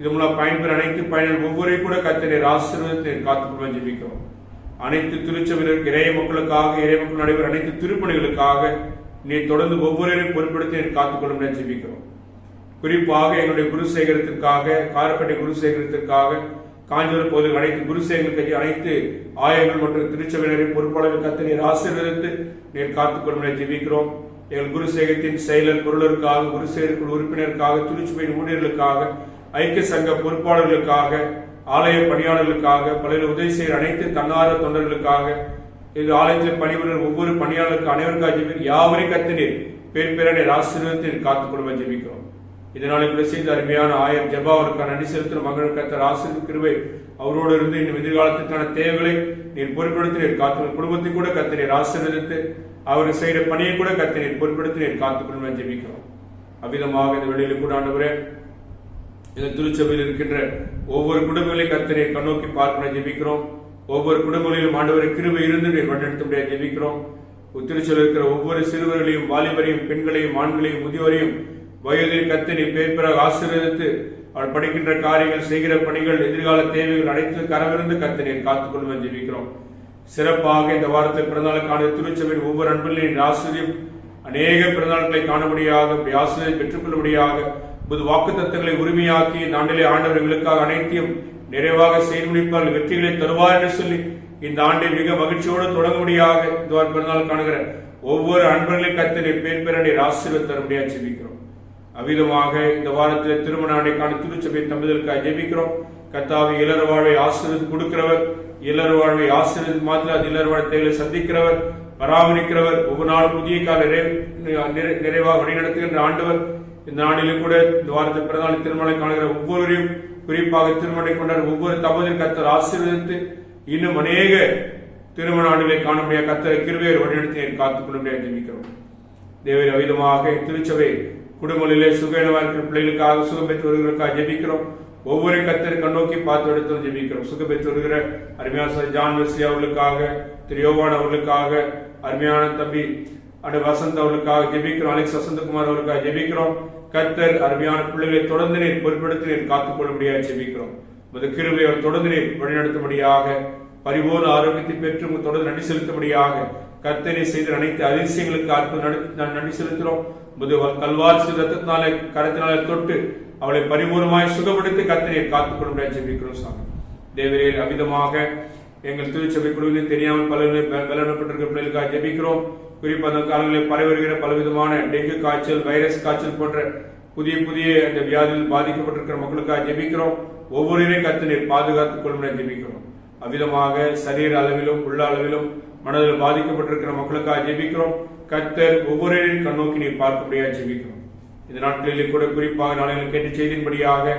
இது மூலம் பயன்பெற அனைத்து பயணிகள் ஒவ்வொரு கூட கத்தினர் ஆசீர்வாதத்தை காத்துக்கொள்ள ஜெபிக்கிறோம். அனைத்து திருச்சபையினருக்கு இறைய மக்களுக்காக இறை மக்கள் நடைபெற அனைத்து திருப்பணிகளுக்காக நீ தொடர்ந்து ஒவ்வொருவரையும் பொறுப்படுத்தி காத்துக்கொள்ள ஜெபிக்கிறோம். குறிப்பாக எங்களுடைய குருசேகரத்திற்காக காரப்பேட்டை குருசேகரத்திற்காக காஞ்சிபுரம் பகுதியில் அனைத்து குருசேகர்களுக்கு அனைத்து ஆயர்கள் மற்றும் திருச்சபையினரின் பொறுப்பாளர்கள் கத்தினர் ஆசீர்வதித்து நீர் காத்துக்கொள்ள ஜெபிக்கிறோம். எங்கள் குருசேகரத்தின் செயலர் பொருளருக்காக குருசேகர் உறுப்பினருக்காக திருச்சபையின் ஊழியர்களுக்காக ஐக்கிய சங்க பொறுப்பாளர்களுக்காக ஆலய பணியாளர்களுக்காக பல்வேறு உதவி செய்கிற அனைத்து தன்னார்வ தொண்டர்களுக்காக இது ஆலயத்தில் பணிபுரிகிற ஒவ்வொரு பணியாளருக்கு அனைவருக்காக யாவரையும் கத்தினீர் பேர் பேரனை ஆசீர்வாதத்தில் காத்துக்கொள்ள ஜெபிக்கிறோம். இதனால் இப்படி செய்த அருமையான ஆயர் ஜெபா அவருக்கான நன்றி செலுத்தும் மகன் கத்தர் ஆசீர்வாத கிருபை அவரோடு இருந்து இன்னும் எதிர்காலத்துக்கான தேவைகளை நீர் பொறுப்படுத்தி நீர் காத்து குடும்பத்தை கூட கத்தினீர் ஆசீர்வதித்து அவர் செய்கிற பணியை கூட கத்தினீர் பொறுப்படுத்தி நீர் காத்துக்கொள்ள ஜெபிக்கிறோம். அவ்விதமாக இந்த வெளியில் கூட ஆண்டவரே இந்த திருச்சபையில் இருக்கின்ற ஒவ்வொரு குடும்பங்களையும் கத்தினீர் கண்ணோக்கி பார்க்க ஜெபிக்கிறோம். ஒவ்வொரு குடும்பங்களிலும் ஆண்டவரை கிருபை இருந்து நீர் வழிநடத்த முடியாது ஜெபிக்கிறோம். திருச்சபையில் இருக்கிற ஒவ்வொரு சிறுவர்களையும் வாலிபரையும் பெண்களையும் ஆண்களையும் முதியோரையும் வயதில் கத்தினி பேப்பராக ஆசீர்வதித்து அவள் படிக்கின்ற காரியங்கள் செய்கிற பணிகள் எதிர்கால தேவைகள் அனைத்து கரவிருந்து கத்தினீர் காத்துக்கொள்ள ஜெபிக்கிறோம். சிறப்பாக இந்த வாரத்தில் பிறந்தநாளுக்கான திருச்சபையின் ஒவ்வொரு அன்புகளின் ஆசிரியம் அநேக பிறந்தநாட்களை காணபடியாக ஆசிரியை பெற்றுக்கொள்ளும்படியாக புது வாக்கு தத்துவங்களை உரிமையாக்கி இந்த ஆண்டிலே ஆண்டவர்களுக்காக அனைத்தையும் நிறைவாக செய்து முடிப்பார்கள் வெற்றிகளை தருவார் என்று சொல்லி இந்த ஆண்டை மிக மகிழ்ச்சியோடு தொடங்கும்படியாக இந்த வாரம் பிறந்தநாள் காணுகிற ஒவ்வொரு அன்பர்களையும் கத்தினீர் பேர் பெற ஆசீர்வாதம் தர முடியாது ஜெபிக்கிறோம். அவ்விதமாக இந்த வாரத்தில் திருமண ஆண்டைக்கான திருச்சபை தம்பதிகளுக்காக ஜெபிக்கிறோம். கர்த்தாவை இளர் வாழ்வை ஆசீர்வதி கொடுக்கிறவர் இளர் வாழ்வை ஆசீர்வதி மாத்திர அது இளர் வாழ்க்கைகளை சந்திக்கிறவர் பராமரிக்கிறவர் ஒவ்வொரு நாளும் புதிய கால நிறைவாக வழிநடத்துகின்ற ஆண்டவர் இந்த நாளிலும் கூட இந்த வாரத்தில் பிறந்தநாள் திருமணம் காணுகிற ஒவ்வொருவரையும் குறிப்பாக திருமணம் கொண்டாட ஒவ்வொரு தம்பதியும் கர்த்தர் ஆசீர்வதித்து இன்னும் அநேக திருமண ஆண்டுகளை காண முடியாத கர்த்தரை கிருபையை வழிநடத்தி காத்துக்கொள்ள முடியாது ஜெபிக்கிறோம். தேவரே அவ்விதமாக திருச்சபை குடும்பங்களிலே சுகமாக இருக்கிற பிள்ளைகளுக்காக சுகம் பெற்று வருவதற்காக ஜெபிக்கிறோம். ஒவ்வொரு கத்தரை கண்ணோக்கி பார்த்து எடுத்து ஜெபிக்கிறோம். சுகம் பெற்று வருகிற அருமையான ஜான் வெஸ்லி அவர்களுக்காக திரு யோவான் அவர்களுக்காக அருமையான தம்பி வசந்த் அவர்களுக்காக ஜெபிக்கிறோம். அலெக்ஸ் வசந்தகுமார் அவர்களுக்காக ஜெபிக்கிறோம். கர்த்தர் அருமையான பிள்ளைகளை தொடர்ந்து நீர் பொறுப்படுத்தி நீர் காத்துக்கொள்ள முடியாது ஜெபிக்கிறோம். கிருபை அவர் தொடர்ந்து நீர் வழிநடத்தும்படியாக பரிபூர்ண ஆரோக்கியத்தை பெற்று தொடர்ந்து நன்றி செலுத்தும்படியாக கர்த்தரை செய்த அனைத்து அதிசயங்களுக்கு அற்புதம் நன்றி செலுத்துகிறோம். கல்வாரி ரத்தத்தினாலே கரத்தினாலே தொட்டு அவளை பரிபூர்ணமாய் சுகப்படுத்தி கர்த்தரை காத்துக்கொள்ள முடியாது ஜெபிக்கிறோம் சாமி. தேவரே அமிதமாக எங்கள் திருச்சபை குழுவில் தெரியாமல் பலரும் பலனப்பட்டிருக்கிற பிள்ளைகளுக்காக ஜெபிக்கிறோம். குறிப்பாக அந்த காலங்களில் பரவி வருகிற பலவிதமான டெங்கு காய்ச்சல் வைரஸ் காய்ச்சல் போன்ற புதிய புதிய அந்த வியாதியில் பாதிக்கப்பட்டிருக்கிற மக்களுக்காக ஜெபிக்கிறோம். ஒவ்வொருவரையும் கர்த்தர் பாதுகாத்துக் கொள்ள ஜெபிக்கிறோம். அவ்விதமாக சரீர அளவிலும் உள்ள அளவிலும் மனதில் பாதிக்கப்பட்டிருக்கிற மக்களுக்காக ஜெபிக்கிறோம். கர்த்தர் ஒவ்வொருவரையும் கண்ணோக்கி நீர் பார்க்க முடியாது ஜெபிக்கிறோம். இந்த நாட்களில் கூட குறிப்பாக நாளில் கேட்டு செய்தின்படியாக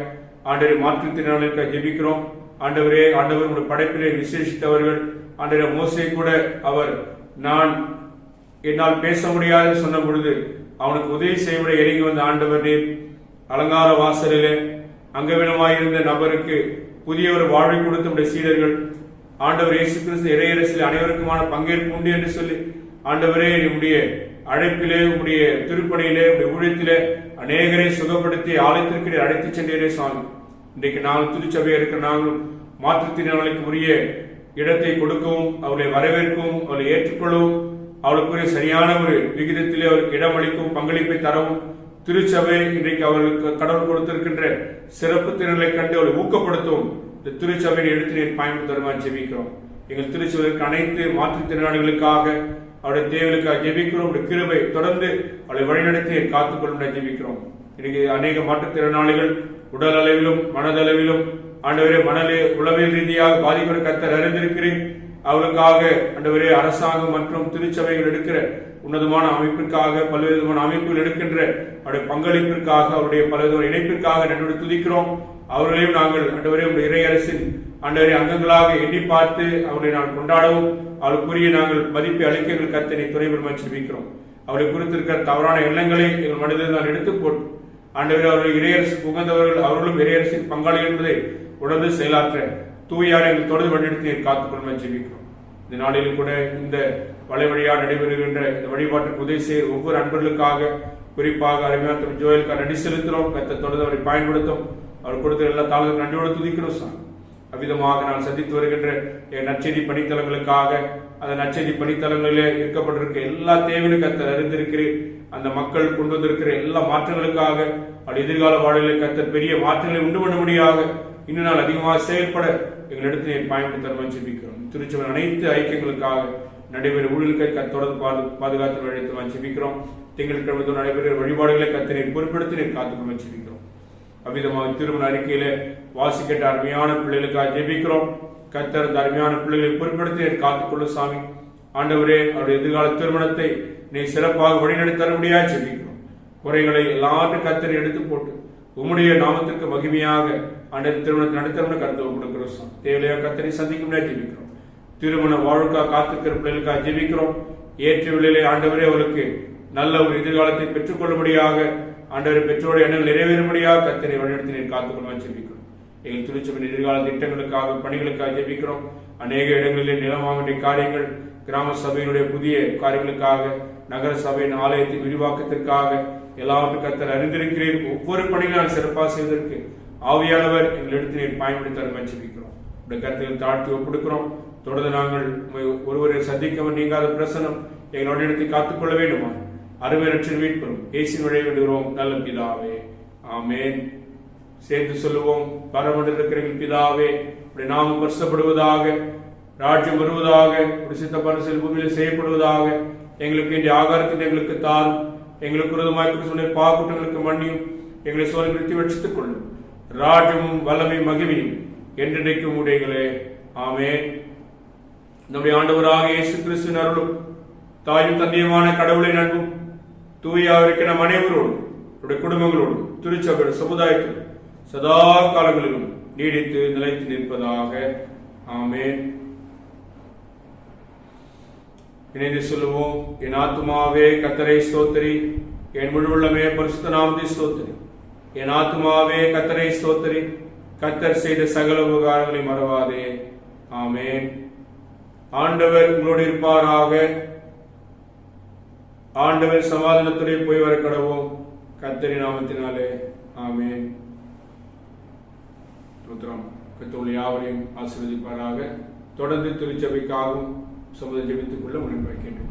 ஆண்டரை மாற்றுத்திறனாளிகளுக்காக ஜெபிக்கிறோம். ஆண்டவரே, ஆண்டவர் உடைய படைப்பிலே விசேஷித்தவர்கள். ஆண்டவரே, மோசே கூட அவர் என்னால் பேச முடியாது சொன்ன பொழுது அவனுக்கு உதவி செய்ய இறங்கி வந்த ஆண்டவர் நீர். அலங்கார வாசலிலே அங்கவீனமாயிருந்த நபருக்கு புதிய ஒரு வாழ்வை கொடுத்த உடைய சீடர்கள் ஆண்டவர் இயேசு கிறிஸ்து இறையரசில் அனைவருக்குமான பங்கேற்பு உண்டு என்று சொல்லி ஆண்டவரே, உடைய அழைப்பிலே, உடைய திருப்பணியிலே, உடைய ஊழியத்திலே அநேகரை சுகப்படுத்தி ஆலயத்திற்கு அழைத்து சென்றே சாமி. இன்றைக்கு நாங்கள் திருச்சபையை இருக்கிற நாங்களும் மாற்றுத்திறனாளிக்கு உரிய இடத்தை கொடுக்கவும், அவர்களை வரவேற்கவும், அவர்களை ஏற்றுக்கொள்ளவும், அவளுக்குரிய சரியான ஒரு விகிதத்திலே அவருக்கு இடம் அளிக்கவும், பங்களிப்பை தரவும், திருச்சபை இன்றைக்கு அவர்களுக்கு கடவுள் கொடுத்திருக்கின்ற சிறப்பு திறன்களை கண்டு அவளை ஊக்கப்படுத்தவும் இந்த திருச்சபையின் எடுத்து நீர் பயன்படுத்த தருமாறு ஜெபிக்கிறோம். எங்கள் திருச்சபைக்கு அனைத்து மாற்றுத்திறனாளிகளுக்காக, அவருடைய தேவைகளுக்காக ஜெபிக்கிறோம். உடைய கிருபை தொடர்ந்து அவளை வழிநடத்தி காத்துக்கொள்ளும் ஜெபிக்கிறோம். இன்னைக்கு அநேக மாற்றுத்திறனாளிகள் உடல் அளவிலும் மனதளவிலும் ஆண்டவரே உளவியல் ரீதியாக பாதிப்பு கர்த்தர் அறிந்திருக்கிறேன். அவர்களுக்காக ஆண்டவரே அரசாங்கம் மற்றும் திருச்சபைகள் எடுக்கிற உன்னதமான அமைப்பிற்காக, பல்வேறு விதமான அமைப்புகள் எடுக்கின்ற அவருடைய பங்களிப்பிற்காக, அவருடைய பல்வேறு இணைப்பிற்காக நன்றி துதிக்கிறோம். அவர்களையும் நாங்கள் ஆண்டவரே உடைய இறை அரசின் ஆண்டவரே அங்கங்களாக எண்ணி பார்த்து அவர்களை நாங்கள் கொண்டாடவும், அவர்களுக்குரிய நாங்கள் மதிப்பை அளிக்க எங்கள் கர்த்தரை துணைபெறுமாறு ஜெபிக்கிறோம். அவர்களை குறித்திருக்கிற தவறான எண்ணங்களை எங்கள் மனதில் நான் எடுத்து போட்டு ஆண்டவரே அவர்கள் இறையரசுக்கு உகந்தவர்கள், அவர்களும் இறையரசின் பங்காளி என்பதை உணர்ந்து செயலாற்ற தூயாரை எங்கள் தொடர்ந்து வழிநடத்தி காத்துக்கொள்ளும் ஜெபிக்கிறோம். இந்த நாளிலும் கூட இந்த வழியாக நடைபெறுகின்ற இந்த வழிபாட்டுக்கு உதவி செய்ய ஒவ்வொரு அன்பர்களுக்காக, குறிப்பாக அருமையான ஜோயலுக்காக நன்றி செலுத்துகிறோம். கர்த்தர் தொடர்ந்து அவரை பயன்படுத்தும். அவர் கொடுத்த எல்லா தாழ்வுகளும் நன்றியோடு துதிக்கிறோம் சார். அவ்விதமாக நான் சந்தித்து வருகின்ற என் நற்செய்தி பணித்தளங்களுக்காக, அந்த நற்செய்தி பணித்தளங்களிலே இருக்கப்பட்டிருக்க எல்லா தேவையும் கர்த்தர் அறிந்திருக்கிறேன். அந்த மக்கள் கொண்டு வந்திருக்கிற எல்லா மாற்றங்களுக்காக, அவருடைய எதிர்கால வாழ்விலே கர்த்தர் பெரிய மாற்றங்களை உண்டு பண்ண முடியாக இன்னும் நாள் அதிகமாக செயல்பட எங்களிடத்தில் பயன்படுத்த ஜெபிக்கிறோம். திருச்சபை அனைத்து ஐக்கியங்களுக்காக நடைபெறும் ஊழல்களை தொடர்ந்து பாதுகாத்து வழித்து ஜெபிக்கிறோம். திங்கட்கிழமை நடைபெறுகிற வழிபாடுகளை கர்த்தரை பொறுப்படுத்தி காத்துக்கொள்ள ஜெபிக்கிறோம். அவ்விதமாக திருமண அறிக்கையில வாசிக்கின்ற அருமையான பிள்ளைகளுக்காக ஜெபிக்கிறோம். கர்த்தர் அந்த அருமையான பிள்ளைகளை பொறுப்படுத்தி காத்துக்கொள்ள சாமி. ஆண்டவரே, அவருடைய எதிர்கால திருமணத்தை நீ சிறப்பாக வழிநடத்தி தர முடியாது ஜெபிக்கிறோம். குறைகளை எல்லாரும் கர்த்தரை எடுத்து போட்டு உம்முடைய நாமத்திற்கு மகிமையாக ஆண்டவர் திருமணத்தை நடத்தணும்னு கருத்து கொடுக்கிறோம். தேவையாக கர்த்தரை சந்திக்கும் ஜெபிக்கிறோம். திருமண வாழ்க்கை காத்திருக்கிற பிள்ளைகளுக்காக ஜெபிக்கிறோம். ஏற்ற விலையிலே ஆண்டவரே அவர்களுக்கு நல்ல ஒரு எதிர்காலத்தை பெற்றுக்கொள்ளும்படியாக, ஆண்டவரை பெற்றோருடைய எண்ணங்கள் நிறைவேறும்படியாக கர்த்தரை வழிநடத்தி காத்துக்கொள்ளும் ஜெபிக்கிறோம். எங்கள் திருச்சபையின் எதிர்கால திட்டங்களுக்காக, பணிகளுக்காக ஜெபிக்கிறோம். அநேக இடங்களிலே நிலம் வாங்க வேண்டிய காரியங்கள், கிராம சபையினுடைய புதிய காரியங்களுக்காக, நகர சபையின் ஆலயத்தின் விரிவாக்கத்திற்காக எல்லாவற்றும் கர்த்தர் அறிந்திருக்கிறேன். ஒவ்வொரு பணிகளால் சிறப்பாக செய்வதற்கு ஆவியானவர் எங்கள் எடுத்து பயன்படுத்த ஜெபிக்கிறோம். இந்த கருத்துக்கள் தாழ்த்தி ஒப்படுக்கிறோம். தொடர்ந்து நாங்கள் ஒருவரை சந்திக்க நீங்காத பிரசனம் எங்களோட இடத்தை காத்துக்கொள்ள வேண்டுமா? அருமை ரட்சகர் மீட்பரும் இயேசுவின் வழியை வேண்டுகிறோம் நல்ல பிதாவே, ஆமென். சேர்ந்து சொல்லுவோம். பரமண்டலத்தில் இருக்கிற எங்கள் பிதாவே, உடைய நாமம் பரிசுத்தப்படுவதாக, ராஜ்யம் வருவதாக, உடைய சித்தம் பரிசுத்தம் பூமியில் செய்யப்படுவதாக. எங்களுக்கு இன்றைய ஆகாரத்தை எங்களுக்கு தாரும். எங்களுக்கு விரோதமாய் சொன்ன பாவக்குற்றங்களுக்கு மன்னியும். எங்களை சோதனை விடுத்து ரட்சித்துக் கொள்ளும். ராஜ்யமும் வல்லமை மகிமையும் என்றென்றைக்கும் உடையங்களே, ஆமென். நம்முடைய ஆண்டவராக இயேசு கிறிஸ்துவின் அருளும் தாயும் தந்தையுமான கடவுளின் அன்பும் தூயாவிற்கு நம் அனைவரோடும், நம்முடைய குடும்பங்களோடும், திருச்சபையோட சமுதாயத்தில் சதா காலங்களிலும் நீடித்து நிலைத்து நிற்பதாக, ஆமென். இணைந்து சொல்லுவோம். என் ஆத்துமாவே கர்த்தரை ஸ்தோத்திரி, என் முழு உள்ளமே பரிசுத்த நாமத்தை ஸ்தோத்திரி. என் ஆத்துமாவே கர்த்தரை ஸ்தோத்திரி, கர்த்தர் செய்த சகல உபகாரங்களை மறவாதே, ஆமென். ஆண்டவர் உங்களோடு இருப்பாராக. ஆண்டவர் சமாதானத்துடைய போய் வர கடவோம். கர்த்தரின் நாமத்தினாலே, ஆமென். கர்த்தர் யாவரையும் ஆசீர்வதிப்பாராக. தொடர்ந்து திருச்சபைக்காகவும் சமுதாய ஜெபித்துக் கொள்ள முன்வைக்கின்றோம்.